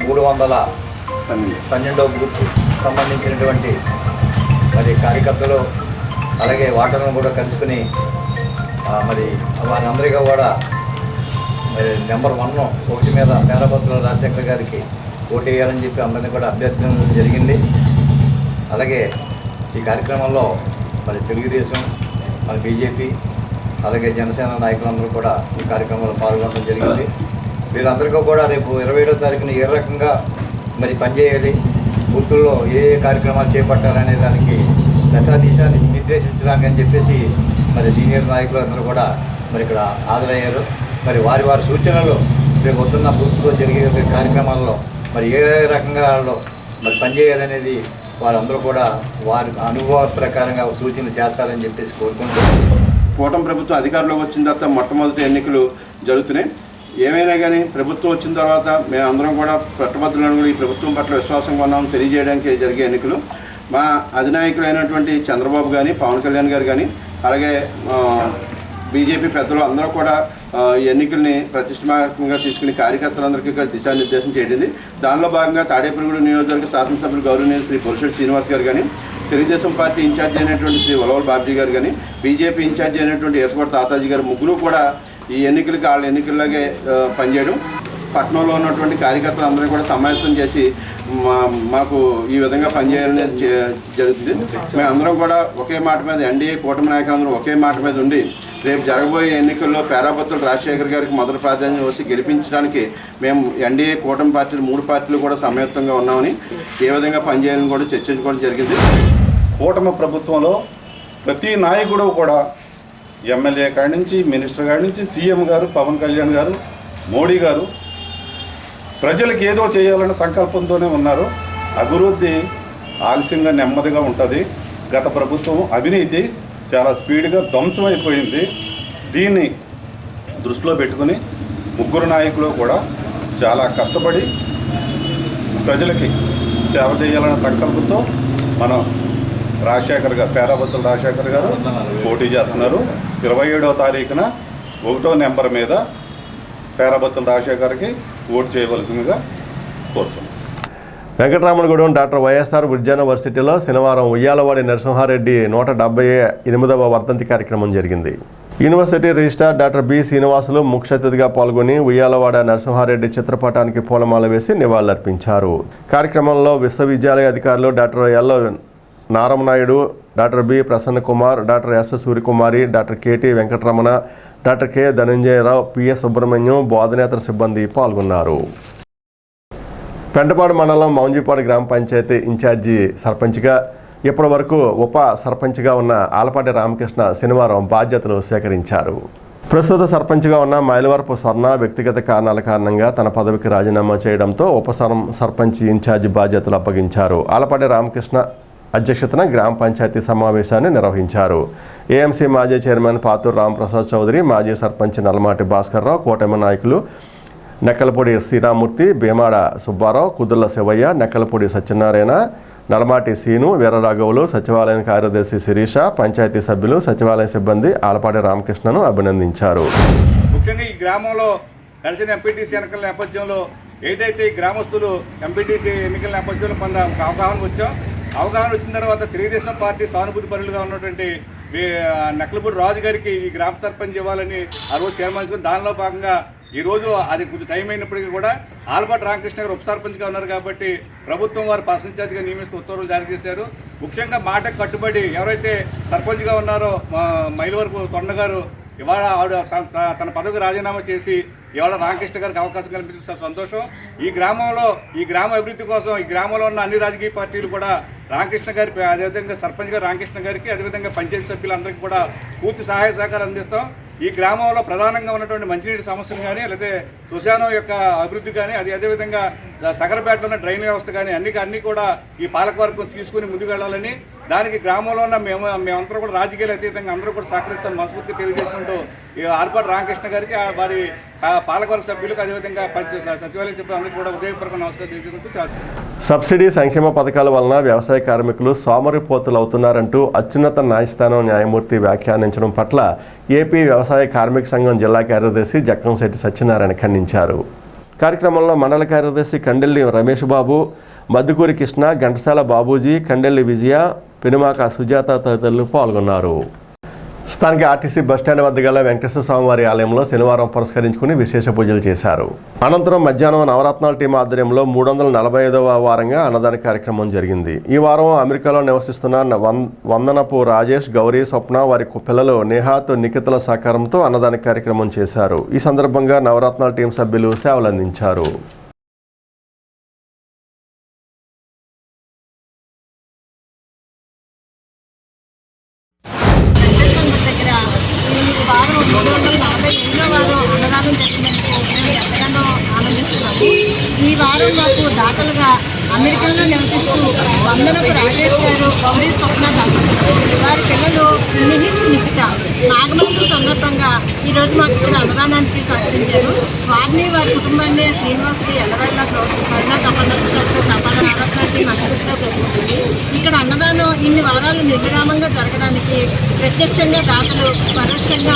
312వ బూత్ సంబంధించినటువంటి మరి కార్యకర్తలు, అలాగే ఓటర్లను కూడా కలుసుకుని మరి వారందరికీ కూడా మరి నెంబర్ 1 మీద పేరాబత్తుల రాజశేఖర్ గారికి ఓటు వేయాలని చెప్పి అందరినీ కూడా అభ్యర్థించడం జరిగింది. అలాగే ఈ కార్యక్రమంలో మరి తెలుగుదేశం, మరి బీజేపీ, అలాగే జనసేన నాయకులందరూ కూడా ఈ కార్యక్రమంలో పాల్గొనడం జరిగింది. వీళ్ళందరికీ కూడా రేపు 27వ తారీఖున ఏ రకంగా మరి పనిచేయాలి, బూతుల్లో ఏ కార్యక్రమాలు చేపట్టాలనే దానికి దశాదిశాన్ని నిర్దేశించడానికి అని చెప్పేసి మరి సీనియర్ నాయకులు అందరూ కూడా మరి ఇక్కడ హాజరయ్యారు. మరి వారి వారి సూచనలు రేపు పొద్దున్న బూత్లో జరిగే కార్యక్రమాల్లో మరి ఏ రకంగా మరి పనిచేయాలనేది వారందరూ కూడా వారి అనుభవ ప్రకారంగా సూచనలు చేస్తారని చెప్పేసి కోరుకుంటున్నాం. కూటమి ప్రభుత్వం అధికారంలోకి వచ్చిన తర్వాత మొట్టమొదటి ఎన్నికలు జరుగుతున్నాయి. ఏమైనా కానీ ప్రభుత్వం వచ్చిన తర్వాత మేము అందరం కూడా పట్టభద్రులను ఈ ప్రభుత్వం పట్ల విశ్వాసంగా ఉన్నాం తెలియజేయడానికి జరిగే ఎన్నికలు. మా అధినాయకులు అయినటువంటి చంద్రబాబు కానీ, పవన్ కళ్యాణ్ గారు కానీ, అలాగే బీజేపీ పెద్దలు అందరూ కూడా ఎన్నికల్ని ప్రతిష్టాత్మకంగా తీసుకుని కార్యకర్తలందరికీ దిశానిర్దేశం చేయడింది. దానిలో భాగంగా తాడేపల్లిగూడ నియోజకవర్గ శాసనసభ్యులు గౌరవనీయులు శ్రీ బొలిశెట్టి శ్రీనివాస్ గారు కానీ, తెలుగుదేశం పార్టీ ఇన్ఛార్జి అయినటువంటి శ్రీ వలవల బాబ్జీ గారు కానీ, బీజేపీ ఇన్ఛార్జి అయినటువంటి ఏసుగొడ తాతాజీ గారు, ముగ్గురు కూడా ఈ ఎన్నికలకి వాళ్ళ ఎన్నికల్లాగే పనిచేయడం, పట్టణంలో ఉన్నటువంటి కార్యకర్తలందరూ కూడా సమావేశం చేసి మాకు ఈ విధంగా పనిచేయాలని జరుగుతుంది. మేమందరం కూడా ఒకే మాట మీద, ఎన్డీఏ కూటమి నాయకులందరూ ఒకే మాట మీద ఉండి రేపు జరగబోయే ఎన్నికల్లో పేరాబత్తుల రాజశేఖర్ గారికి మొదటి ప్రాధాన్యత వచ్చి గెలిపించడానికి మేము ఎన్డీఏ కూటమి పార్టీలు 3 పార్టీలు కూడా సమయుక్తంగా ఉన్నామని, ఏ విధంగా పనిచేయాలని కూడా చర్చించుకోవడం జరిగింది. కూటమి ప్రభుత్వంలో ప్రతి నాయకుడు కూడా ఎమ్మెల్యే కాడి నుంచి, మినిస్టర్ కాడి నుంచి, సీఎం గారు, పవన్ కళ్యాణ్ గారు, మోడీ గారు ప్రజలకు ఏదో చేయాలనే సంకల్పంతోనే ఉన్నారు. అభివృద్ధి ఆలస్యంగా నెమ్మదిగా ఉంటుంది. గత ప్రభుత్వం అవినీతి చాలా స్పీడ్గా ధ్వంసమైపోయింది. దీన్ని దృష్టిలో పెట్టుకుని ముగ్గురు నాయకులు కూడా చాలా కష్టపడి ప్రజలకి సేవ చేయాలనే సంకల్పంతో మనం రాజశేఖర్ గారు, పేరాబత్తుల రాజశేఖర్ గారు పోటీ చేస్తున్నారు. 27వ తారీఖున 1వ నెంబర్ మీద పేరాబత్తుల రాజశేఖర్కి ఓటు చేయవలసిందిగా కోరుతున్నాం. వెంకటరామనగూడెం డాక్టర్ వైఎస్ఆర్ విద్యా యూనివర్సిటీలో శనివారం ఉయ్యాలవాడి నరసింహారెడ్డి 178వ వర్ధంతి కార్యక్రమం జరిగింది. University registrar doctor B Srinivasulu ముఖ్య అతిథిగా పాల్గొని ఉయ్యాలవాడ నరసింహారెడ్డి చిత్రపటానికి పూలమాల వేసి నివాళులర్పించారు. కార్యక్రమంలో విశ్వవిద్యాలయ అధికారులు doctor L Naramanaidu, doctor B Prasanna Kumar, doctor S Suryakumari, doctor KT Venkataramana, doctor K Dhananjayarao, PS Subrahmanyam, బోధనేతర సిబ్బంది పాల్గొన్నారు. పెంటపాడు మండలం మౌంజీపాడు గ్రామ పంచాయతీ ఇన్ఛార్జి సర్పంచ్గా ఇప్పటి వరకు ఉప సర్పంచ్గా ఉన్న ఆలపాటి రామకృష్ణ శనివారం బాధ్యతలు స్వీకరించారు. ప్రస్తుత సర్పంచ్గా ఉన్న మైలవరపు స్వర్ణ వ్యక్తిగత కారణాల కారణంగా తన పదవికి రాజీనామా చేయడంతో ఉప సర్పంచ్ ఇన్ఛార్జి బాధ్యతలు అప్పగించారు. ఆలపాటి రామకృష్ణ అధ్యక్షతన గ్రామ పంచాయతీ సమావేశాన్ని నిర్వహించారు. ఏఎంసీ మాజీ చైర్మన్ పాతూరు రామప్రసాద్ చౌదరి, మాజీ సర్పంచ్ నల్లమాటి భాస్కర్రావు, కూటమి నాయకులు నెక్కలపూడి శ్రీరామూర్తి, భీమాడ సుబ్బారావు, కుదుర్ల శివయ్య, నెక్కలపూడి సత్యనారాయణ, నలమాటి సీను, వీరరాఘవులు, సచివాలయం కార్యదర్శి శిరీష, పంచాయతీ సభ్యులు, సచివాలయ సిబ్బంది ఆలపాటి రామకృష్ణను అభినందించారు. ముఖ్యంగా ఈ గ్రామంలో కలిసిన ఎంపీటీసీ ఎన్నికల నేపథ్యంలో ఏదైతే ఈ గ్రామస్తులు ఎంపీటీసీ ఎన్నికల నేపథ్యంలో కొంత అవగాహన వచ్చిన తర్వాత తెలుగుదేశం పార్టీ సానుభూతి పరులుగా ఉన్నటువంటి నక్కలపూడి రాజు గారికి ఈ గ్రామ సర్పంచ్ ఇవ్వాలని ఆ రోజు తీర్మానించుకుని దానిలో భాగంగా ఈరోజు అది కొంచెం టైం అయినప్పటికీ కూడా ఆలపాటి రామకృష్ణ గారు ఉప సర్పంచ్గా ఉన్నారు కాబట్టి ప్రభుత్వం వారు పర్సనల్ ఇన్ఛార్జిగా నియమిస్తూ ఉత్తర్వులు జారీ చేశారు. ముఖ్యంగా మాటకు కట్టుబడి ఎవరైతే సర్పంచ్గా ఉన్నారో మైలవరపు తొండ గారు ఇవాళ ఆవిడ తన పదవికి రాజీనామా చేసి ఇవాళ రామకృష్ణ గారికి అవకాశం కల్పించిన సంతోషం. ఈ గ్రామంలో ఈ గ్రామ అభివృద్ధి కోసం ఈ గ్రామంలో ఉన్న అన్ని రాజకీయ పార్టీలు కూడా రామకృష్ణ గారికి, అదేవిధంగా సర్పంచ్ గారు రామకృష్ణ గారికి, అదేవిధంగా పంచాయతీ సభ్యులందరికీ కూడా పూర్తి సహాయ సహకారం అందిస్తాం. ఈ గ్రామంలో ప్రధానంగా ఉన్నటువంటి మంచినీటి సమస్యలు కానీ, లేదా శ్మశానం యొక్క అభివృద్ధి కానీ, అదేవిధంగా సగరపేటలో ఉన్న డ్రైన్ వ్యవస్థ కానీ అన్ని కూడా ఈ పాలకవర్గం తీసుకుని ముందుకు వెళ్ళాలని, దానికి గ్రామంలో ఉన్న మేమందరూ కూడా రాజకీయాలు అతీతంగా అందరూ కూడా సహకరిస్తాం మనస్ఫూర్తిగా తెలియజేసుకుంటూ ఈ ఆలపాటి రామకృష్ణ గారికి, వారి పాలకవర్గ సభ్యులకు, అదేవిధంగా సచివాలయ సిబ్బంది అందరికీ కూడా ఉదయపూర్వక నమస్కారం తెలియజేసుకుంటూ సబ్సిడీ సంక్షేమ పథకాల వలన వ్యవసాయ కార్మికులు సోమరిపోతులు అవుతున్నారంటూ అత్యున్నత న్యాయస్థానం న్యాయమూర్తి వ్యాఖ్యానించడం పట్ల ఏపీ వ్యవసాయ కార్మిక సంఘం జిల్లా కార్యదర్శి జక్కంశెట్టి సత్యనారాయణ ఖండించారు. కార్యక్రమంలో మండల కార్యదర్శి కండెల్లి రమేష్ బాబు, మద్దుకూరి కృష్ణ, ఘంటసాల బాబూజీ, కండెల్లి విజయ, పెనుమాక సుజాత తదితరులు పాల్గొన్నారు. స్థానిక ఆర్టీసీ బస్టాండ్ వద్ద గల వెంకటేశ్వర స్వామివారి ఆలయంలో శనివారం పురస్కరించుకుని విశేష పూజలు చేశారు. అనంతరం మధ్యాహ్నం నవరత్నాల టీం ఆధ్వర్యంలో 345వ వారంగా అన్నదాన కార్యక్రమం జరిగింది. ఈ వారం అమెరికాలో నివసిస్తున్న వందనపు రాజేష్, గౌరీ, స్వప్న, వారి పిల్లలు నేహాత్, నిఖితల సహకారంతో అన్నదాన కార్యక్రమం చేశారు. ఈ సందర్భంగా నవరత్నాల టీం సభ్యులు సేవలందించారు. ఈ వారం మాకు దాఖలుగా అమెరికాలో నివసిస్తూ వందనపు రాజేష్ గారు, గౌరీ, స్వప్న దంపతులు, వారి పిల్లలు నిఖిత నాగమంత్రి సందర్భంగా ఈరోజు మాకు ఇక్కడ అన్నదానానికి సహకరించారు. వారిని, వారి కుటుంబాన్ని శ్రీనివాసుడి ఎల్లవేళ కరుణ తపనకి మనస్ఫూర్తిగా జరుగుతుంది. ఇక్కడ అన్నదానం ఇన్ని వారాలు నిర్విరామంగా జరగడానికి ప్రత్యక్షంగా దాతలు, పరోక్షంగా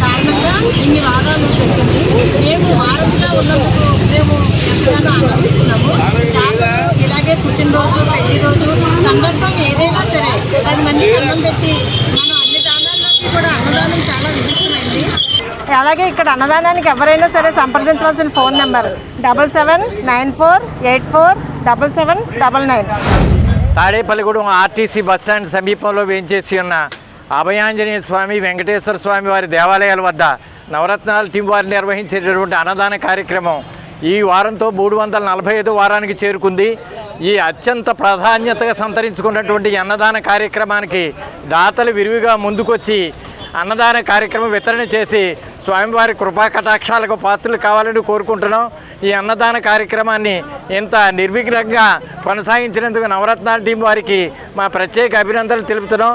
కారణంగా ఇన్ని వారాలు జరిగింది. మేము వారంగా ఉన్నందుకు మేము ఎంతగానో ఆనందిస్తున్నాము. ఇలాగే పుట్టినరోజు, పెళ్లిరోజు సందర్భం ఏదైనా సరే 10 మందికి అన్నం పెట్టి మనం అన్ని దానాల్లోకి కూడా అన్నదానం చాలా విశిష్టమైంది. అలాగే ఇక్కడ అన్నదానానికి ఎవరైనా సరే సంప్రదించవలసిన phone number 7794847799. Tadepalligudem RTC bus stand సమీపంలో వేంచేసి ఉన్న అభయాంజనేయ స్వామి, వెంకటేశ్వర స్వామి వారి దేవాలయాల వద్ద నవరత్నాల టీం వారు నిర్వహించేటటువంటి అన్నదాన కార్యక్రమం ఈ వారంతో 345 వారానికి చేరుకుంది. ఈ అత్యంత ప్రాధాన్యతగా సంతరించుకున్నటువంటి అన్నదాన కార్యక్రమానికి దాతలు విరివిగా ముందుకొచ్చి అన్నదాన కార్యక్రమం వితరణ చేసి స్వామివారి కృపా కటాక్షాలకు పాత్రలు కావాలని కోరుకుంటున్నాం. ఈ అన్నదాన కార్యక్రమాన్ని ఇంత నిర్విఘ్నంగా కొనసాగించినందుకు నవరత్నాల టీం వారికి మా ప్రత్యేక అభినందనలు తెలుపుతున్నాం.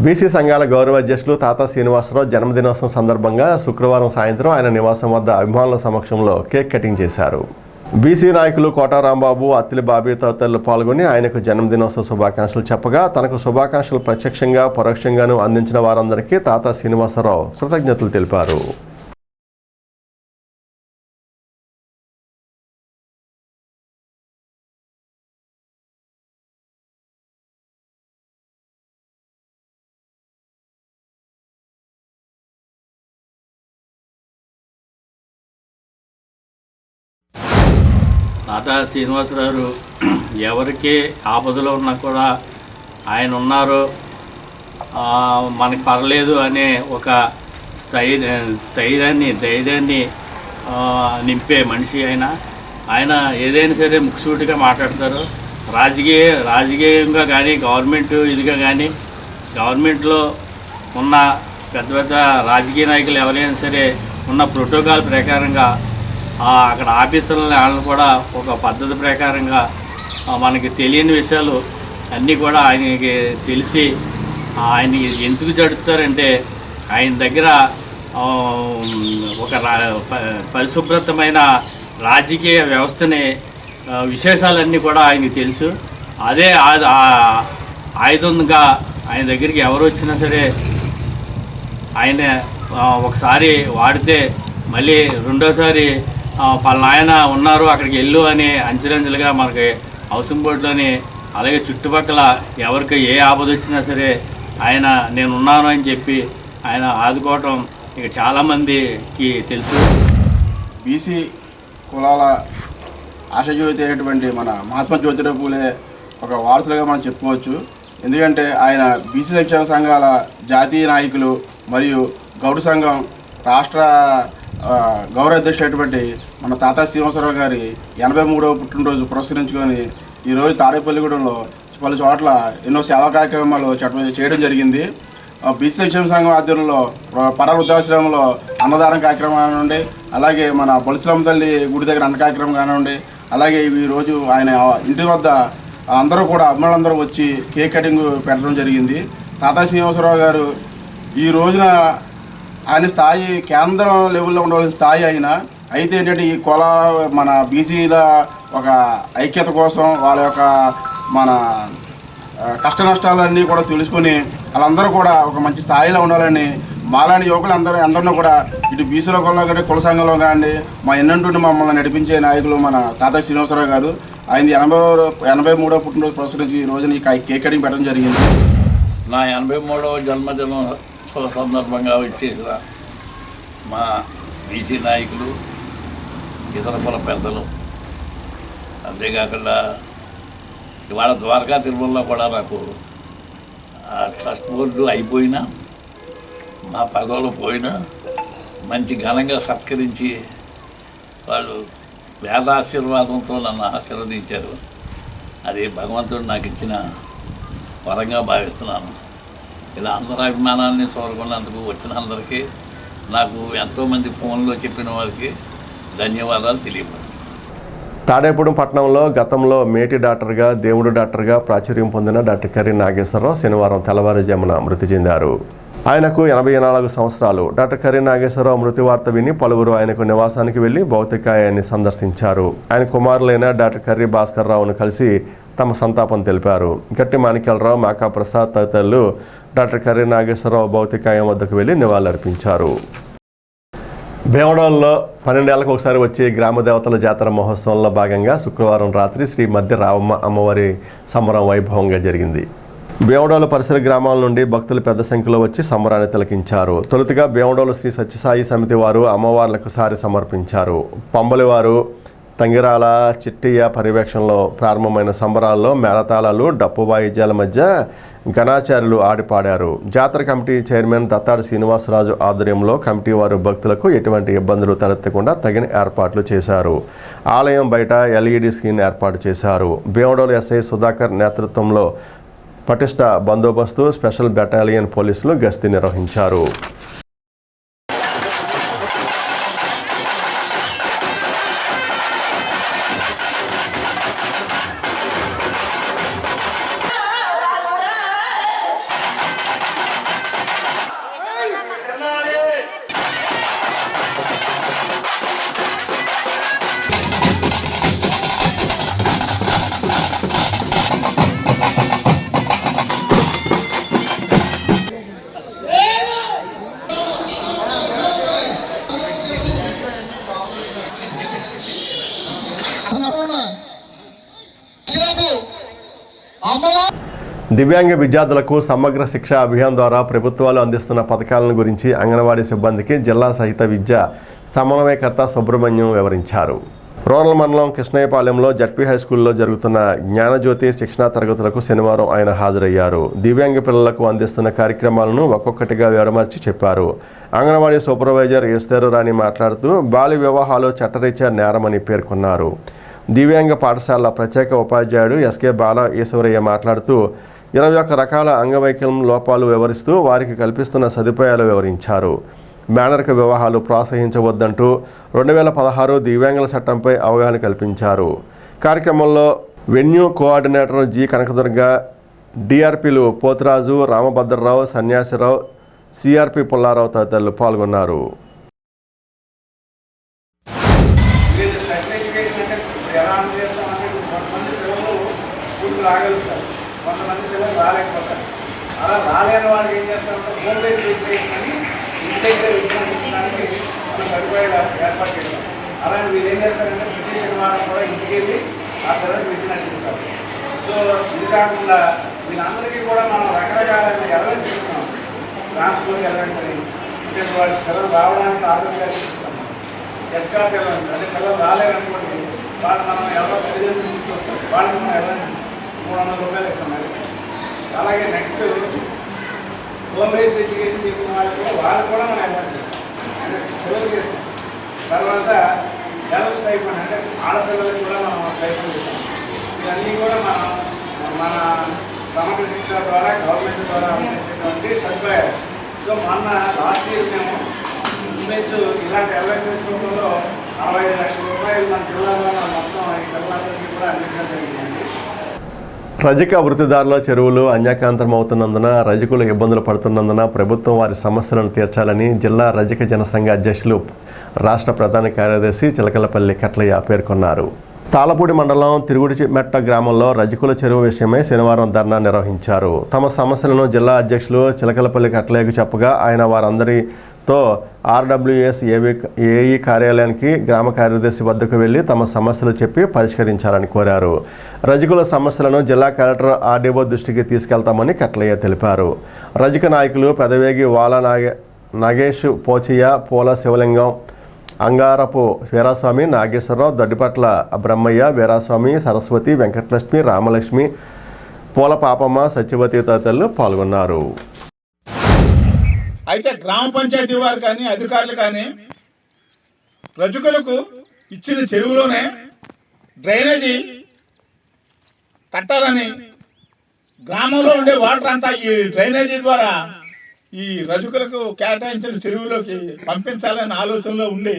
బీసీ సంఘాల గౌరవ అధ్యక్షులు తాతా శ్రీనివాసరావు జన్మదినోత్సవం సందర్భంగా శుక్రవారం సాయంత్రం ఆయన నివాసం వద్ద అభిమానుల సమక్షంలో కేక్ కటింగ్ చేశారు. బీసీ నాయకులు కోటా రాంబాబు, అత్తిలి బాబీ తదితరులు పాల్గొని ఆయనకు జన్మదినోత్సవ శుభాకాంక్షలు చెప్పగా తనకు శుభాకాంక్షలు ప్రత్యక్షంగా పరోక్షంగాను అందించిన వారందరికీ తాతా శ్రీనివాసరావు కృతజ్ఞతలు తెలిపారు. తాతా శ్రీనివాసరావు ఎవరికి ఆపదలో ఉన్నా కూడా ఆయన ఉన్నారు, మనకి పర్లేదు అనే ఒక స్థైర్యాన్ని ధైర్యాన్ని నింపే మనిషి ఆయన ఏదైనా సరే ముక్కుసూటిగా మాట్లాడతారు. రాజకీయంగా కానీ గవర్నమెంట్ ఇదిగా కానీ గవర్నమెంట్లో ఉన్న పెద్ద పెద్ద రాజకీయ నాయకులు ఎవరైనా సరే ఉన్న ప్రోటోకాల్ ప్రకారంగా అక్కడ ఆఫీసర్లని వాళ్ళని కూడా ఒక పద్ధతి ప్రకారంగా మనకి తెలియని విషయాలు అన్నీ కూడా ఆయనకి తెలిసి ఆయనకి ఎందుకు జడుతారంటే ఆయన దగ్గర ఒక పరిశుభ్రతమైన రాజకీయ వ్యవస్థని విశేషాలన్నీ కూడా ఆయనకి తెలుసు. అదే ఆయుధంగా ఆయన దగ్గరికి ఎవరు వచ్చినా సరే ఆయన ఒకసారి వాడితే మళ్ళీ రెండోసారి పలానా ఉన్నారు అక్కడికి వెళ్ళు అని అంచెలంచెలుగా మనకి హౌసింగ్ బోర్డులోని అలాగే చుట్టుపక్కల ఎవరికి ఏ ఆపద వచ్చినా సరే ఆయన నేనున్నాను అని చెప్పి ఆయన ఆదుకోవటం ఇక చాలామందికి తెలుసు. బీసీ కులాల ఆశజ్యోతి అయినటువంటి మన మహాత్మా జ్యోతిరావు పూలే ఒక వారసులుగా మనం చెప్పుకోవచ్చు. ఎందుకంటే ఆయన బీసీ సంక్షేమ సంఘాల జాతీయ నాయకులు మరియు గౌడ సంఘం రాష్ట్ర గౌరవ అధ్యక్షుడైనటువంటి మన తాతా శ్రీనివాసరావు గారి 83వ పుట్టినరోజు పురస్కరించుకొని ఈరోజు తాడేపల్లిగూడెంలో పలు చోట్ల ఎన్నో సేవా కార్యక్రమాలు చేయడం జరిగింది. బీసీ సంక్షేమ సంఘం ఆధ్వర్యంలో పడ వృద్ధాశ్రమంలో అన్నదానం కార్యక్రమం కానివ్వండి, అలాగే మన బొలసలమ్మ తల్లి గుడి దగ్గర అన్న కార్యక్రమం కానివ్వండి, అలాగే ఈరోజు ఆయన ఇంటి వద్ద అందరూ కూడా అభిమానులందరూ వచ్చి కేక్ కటింగ్ పెట్టడం జరిగింది. తాతా శ్రీనివాసరావు గారు ఈ రోజున ఆయన స్థాయి కేంద్రం లెవెల్లో ఉండవలసిన స్థాయి అయితే ఏంటంటే ఈ మన బీసీల ఒక ఐక్యత కోసం వాళ్ళ యొక్క మన కష్ట నష్టాలన్నీ కూడా తెలుసుకొని వాళ్ళందరూ కూడా ఒక మంచి స్థాయిలో ఉండాలని మాలాంటి యువకులు అందరినీ కూడా ఇటు బీసీలో కానీ కుల సంఘంలో కానీ మా ఎన్నంటుండి మమ్మల్ని నడిపించే నాయకులు మన తాతా శ్రీనివాసరావు గారు. ఆయనది 83వ పుట్టినరోజు పురస్కరించి ఈ రోజున ఈ కేక్ కటింగ్ పెట్టడం జరిగింది. నా 83వ జన్మదినం సందర్భంగా వచ్చేసిన మా బీసీ నాయకులు, ఇతర కుల పెద్దలు, అంతేకాకుండా ఇవాళ ద్వారకా తిరుమలలో కూడా నాకు ట్రస్ట్ బోర్డు అయిపోయినా మా పదవులు పోయినా మంచి ఘనంగా సత్కరించి వాళ్ళు వేదాశీర్వాదంతో నన్ను ఆశీర్వదించారు. అది భగవంతుడు నాకు ఇచ్చిన వరంగా భావిస్తున్నాను. ఇలా అందరి అభిమానాన్ని చూరుకున్నందుకు వచ్చిన అందరికీ, నాకు ఎంతోమంది ఫోన్లో చెప్పిన వారికి ధన్యవాదాలు తెలియపడుతున్నాను. తాడేపూడి పట్టణంలో గతంలో మేటి డాక్టర్గా, దేవుడు డాక్టర్గా ప్రాచుర్యం పొందిన డాక్టర్ కర్రీ నాగేశ్వరరావు శనివారం తెల్లవారుజామున మృతి చెందారు. ఆయనకు 84 సంవత్సరాలు. డాక్టర్ కర్రీ నాగేశ్వరరావు మృతి వార్త విని పలువురు ఆయనకు నివాసానికి వెళ్లి భౌతికాయాన్ని సందర్శించారు. ఆయన కుమారులైన డాక్టర్ కర్రీ భాస్కర్ రావును కలిసి తమ సంతాపం తెలిపారు. గట్టి మాణిక్యాలరావు, మాకా ప్రసాద్ తదితరులు డాక్టర్ కర్రీ నాగేశ్వరరావు భౌతికాయం వద్దకు వెళ్లి నివాళులర్పించారు. భీమడోల్లో 12 ఏళ్లకు ఒకసారి వచ్చే గ్రామ దేవతల జాతర మహోత్సవంలో భాగంగా శుక్రవారం రాత్రి శ్రీ మధ్య రావమ్మ అమ్మవారి సంబరం వైభవంగా జరిగింది. భీమడోలు పరిసర గ్రామాల నుండి భక్తులు పెద్ద సంఖ్యలో వచ్చి సంబరాన్ని తిలకించారు. తొలుతగా భీమడోలు శ్రీ సత్యసాయి సమితి వారు అమ్మవార్లకు సారి సమర్పించారు. పంబలివారు తంగిరాల చిట్టయ్య పర్యవేక్షణలో ప్రారంభమైన సంబరాల్లో మేళతాళాలు, డప్పు వాయిద్యాల మధ్య ఘనాచార్యులు ఆడిపాడారు. జాతర కమిటీ చైర్మన్ దత్తాడి శ్రీనివాసరాజు ఆధ్వర్యంలో కమిటీ వారు భక్తులకు ఎటువంటి ఇబ్బందులు తలెత్తకుండా తగిన ఏర్పాట్లు చేశారు. ఆలయం బయట LED స్క్రీన్ ఏర్పాటు చేశారు. భీమడోలు ఎస్ఐ సుధాకర్ నేతృత్వంలో పటిష్ట బందోబస్తు, స్పెషల్ బెటాలియన్ పోలీసులు గస్తీ నిర్వహించారు. దివ్యాంగ విద్యార్థులకు సమగ్ర శిక్ష అభియాన్ ద్వారా ప్రభుత్వాలు అందిస్తున్న పథకాలను గురించి అంగన్వాడీ సిబ్బందికి జిల్లా సహిత విద్యా సమన్వయకర్త సుబ్రహ్మణ్యం వివరించారు. రూరల్ మండలం కృష్ణయ్యపాలెంలో జడ్పీ హై స్కూల్లో జరుగుతున్న జ్ఞానజ్యోతి శిక్షణా తరగతులకు శనివారం ఆయన హాజరయ్యారు. దివ్యాంగ పిల్లలకు అందిస్తున్న కార్యక్రమాలను ఒక్కొక్కటిగా విడమర్చి చెప్పారు. అంగన్వాడీ సూపర్వైజర్ ఈశ్వరు రాణి మాట్లాడుతూ బాల్య వివాహాలు చట్టరీత్యా నేరమని పేర్కొన్నారు. దివ్యాంగ పాఠశాల ప్రత్యేక ఉపాధ్యాయుడు ఎస్కే బాల ఈశ్వరయ్య మాట్లాడుతూ 21 రకాల అంగవైకల్యం లోపాలు వివరిస్తూ వారికి కల్పిస్తున్న సదుపాయాలు వివరించారు. మేనరిక వివాహాలు ప్రోత్సహించవద్దంటూ 2016 దివ్యాంగుల చట్టంపై అవగాహన కల్పించారు. కార్యక్రమంలో వెన్యూ కోఆర్డినేటర్ జి కనకదుర్గ, డిఆర్పీలు పోతురాజు, రామభద్రరావు, సన్యాసిరావు, సిఆర్పి పుల్లారావు తదితరులు పాల్గొన్నారు. కొంతమంది పిల్లలు రాలేకపోతారు. అలా రాలేని వాళ్ళకి ఏం చేస్తారంటే హోమ్ బేస్డ్ ఎడ్యుకేషన్ అని ఇంటి దగ్గర విద్యానికి మనం సదుపాయాలు ఏర్పాటు చేస్తాం. అలాంటి వీళ్ళు ఏం చేస్తారంటే ప్రతి శనివారం కూడా ఇంటికి వెళ్ళి ఆ పిల్లలకు విద్యను అందిస్తారు. సో ఇది కాకుండా వీళ్ళందరికీ కూడా మనం రకరకాలైన ఎలవెన్స్ ఇస్తున్నాం. ట్రాన్స్పోర్ట్ ఎలవెన్స్ అని, అంటే వాళ్ళ పిల్లలు రావడానికి ఆరోగ్యాలు ఇస్తాం. ఎస్కాట్ ఎలవెన్స్ అంటే పిల్లలు రాలేదనుకోండి, వాళ్ళు మనం ఎవరో తల్లిదండ్రులు తీసుకొస్తాం, వాళ్ళకి మనం ఎలవెన్స్ 300 రూపాయలు ఇస్తాం. అలాగే నెక్స్ట్ హోమ్ బేస్డ్ ఎడ్యుకేషన్ చెప్పిన వాళ్ళు కూడా మనం అడ్వాన్స్ చేస్తాం, అంటే పిల్లలు చేస్తాం. తర్వాత గర్ల్ స్టైఫండ్ అంటే ఆడపిల్లలకు కూడా మనం స్టైఫండ్ చేస్తాం. ఇవన్నీ కూడా మన సమగ్ర శిక్ష ద్వారా గవర్నమెంట్ ద్వారా అందించేటువంటి సదుపాయాలు. సో మొన్న లాస్ట్ ఇయర్ మేము ఇంచుమించు ఇలాంటి అడ్వాన్సెస్ రూపంలో 65 లక్షల రూపాయలు మన జిల్లాలో మొత్తం ఈ పిల్లలందరికీ కూడా అందించడం జరిగిందండి. రజక వృత్తిదారుల చెరువులు అన్యాక్రాంతం అవుతున్నందున రజకులు ఇబ్బందులు పడుతున్నందున ప్రభుత్వం వారి సమస్యలను తీర్చాలని జిల్లా రజక జనసంఘ అధ్యక్షులు రాష్ట్ర ప్రధాన కార్యదర్శి చిలకలపల్లి కట్లయ్య పేర్కొన్నారు. తాళపూడి మండలం తిరుగుడిమెట్ట గ్రామంలో రజకుల చెరువు విషయమై శనివారం ధర్నా నిర్వహించారు. తమ సమస్యలను జిల్లా అధ్యక్షులు చిలకలపల్లి కట్లయ్యకు చెప్పగా ఆయన వారందరితో ఆర్డబ్ల్యూఎస్ ఏఈ కార్యాలయానికి గ్రామ కార్యదర్శి వద్దకు వెళ్లి తమ సమస్యలు చెప్పి పరిష్కరించాలని కోరారు. రజకుల సమస్యలను జిల్లా కలెక్టర్ ఆర్డీఓ దృష్టికి తీసుకెళ్తామని కట్లయ్య తెలిపారు. రజక నాయకులు పెదవేగి వాల నాగేష్, పోచయ్య, పూల శివలింగం, అంగారపు వీరాస్వామి, నాగేశ్వరరావు, దొడ్డిపట్ల బ్రహ్మయ్య, వీరాస్వామి, సరస్వతి, వెంకటలక్ష్మి, రామలక్ష్మి, పూల పాపమ్మ, సత్యవతి తదితరులు పాల్గొన్నారు. అయితే గ్రామ పంచాయతీ వారు కానీ అధికారులు కానీ రజకులకు ఇచ్చిన చెరువులోనే డ్రైనేజీ కట్టాలని, గ్రామంలో ఉండే వాటర్ అంతా ఈ డ్రైనేజీ ద్వారా ఈ రజకులకు కేటాయించిన చెరువులోకి పంపించాలనే ఆలోచనలో ఉండి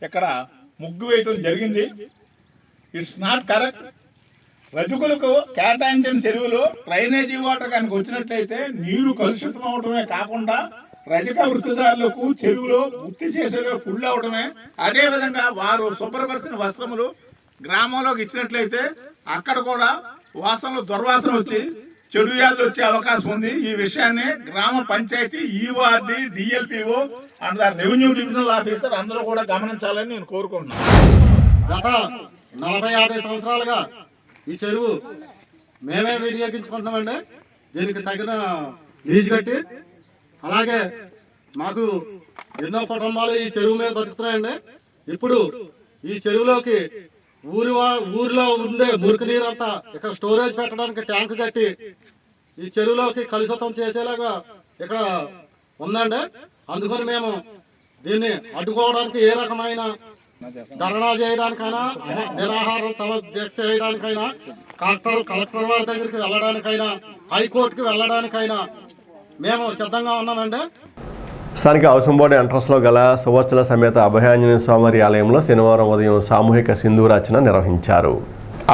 ఇక్కడ ముగ్గు వేయటం జరిగింది. It's not correct. రజకులకు కేటాయించిన చెరువులు డ్రైనేజీ వాటర్ కనుక వచ్చినట్లయితే నీరు కలుషితం అవడమే కాకుండా రజక వృత్తిదారులకు చెరువులో వృత్తి చేసేలో పుళ్ళు అవడమే, అదేవిధంగా వారు శుభ్రపరిచిన వస్త్రములు గ్రామంలోకి ఇచ్చినట్లయితే అక్కడ కూడా వాసనలు దుర్వాసన వచ్చి చెడు వ్యాధులు వచ్చే అవకాశం ఉంది. ఈ విషయాన్ని గ్రామ పంచాయతీ EORD, DLPO and the revenue divisional officer అందరూ కూడా గమనించాలని నేను కోరుకుంటున్నాను. గత 40-50 సంవత్సరాలుగా ఈ చెరువు మేమే వినియోగించుకుంటున్నామండి. దీనికి తగిన లీజు కట్టి, అలాగే మాకు ఎన్నో కుటుంబాలు ఈ చెరువు మీద బతుకుతున్నాయండి. ఇప్పుడు ఈ చెరువులోకి ఊరిలో ఉండే మురికి నీరు అంతా ఇక్కడ స్టోరేజ్ పెట్టడానికి ట్యాంక్ కట్టి ఈ చెరువులోకి కలుషితం చేసేలాగా ఇక్కడ ఉందండి. అందుకని మేము దీన్ని అడ్డుకోవడానికి ఏ రకమైన ధర్నా చేయడానికైనా, నిరాహారం దీక్ష చేయడానికైనా, కలెక్టర్ వారి దగ్గరికి వెళ్ళడానికైనా, హైకోర్టుకి వెళ్ళడానికైనా మేము సిద్ధంగా ఉన్నామండి. స్థానిక అవసంబోడి ఎంట్రన్స్లో గల సువర్చల సమేత అభయాంజనేయ స్వామివారి ఆలయంలో శనివారం ఉదయం సామూహిక సింధూరార్చన నిర్వహించారు.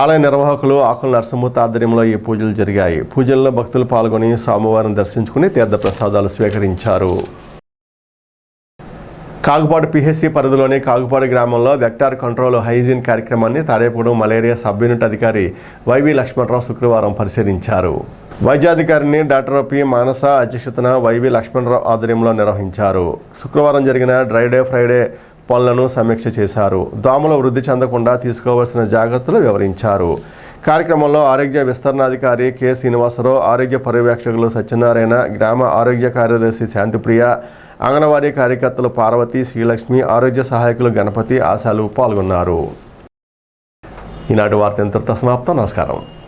ఆలయ నిర్వాహకులు ఆకుల నరసింహమూర్తి ఆధ్వర్యంలో ఈ పూజలు జరిగాయి. పూజల్లో భక్తులు పాల్గొని స్వామివారిని దర్శించుకుని తీర్థ ప్రసాదాలు స్వీకరించారు. కాగుపాడు పిహెచ్సి పరిధిలోని కాగుపాడు గ్రామంలో వెక్టార్ కంట్రోల్ హైజీన్ కార్యక్రమాన్ని తాడేపూడి మలేరియా సబ్ యూనిట్ అధికారి వైవి లక్ష్మణరావు శుక్రవారం పరిశీలించారు. వైద్యాధికారిని డాక్టర్ పి మానస అధ్యక్షతన వైవి లక్ష్మణరావు ఆధ్వర్యంలో నిర్వహించారు. శుక్రవారం జరిగిన డ్రై డే ఫ్రైడే పనులను సమీక్ష చేశారు. దోమలు వృద్ధి చెందకుండా తీసుకోవాల్సిన జాగ్రత్తలు వివరించారు. కార్యక్రమంలో ఆరోగ్య విస్తరణాధికారి కె శ్రీనివాసరావు, ఆరోగ్య పర్యవేక్షకులు సత్యనారాయణ, గ్రామ ఆరోగ్య కార్యదర్శి శాంతిప్రియ, అంగన్వాడీ కార్యకర్తలు పార్వతి, శ్రీలక్ష్మి, ఆరోగ్య సహాయకులు గణపతి, ఆశాలు పాల్గొన్నారు. ఈనాటి వార్త ఇంతటితో సమాప్తం. నమస్కారం.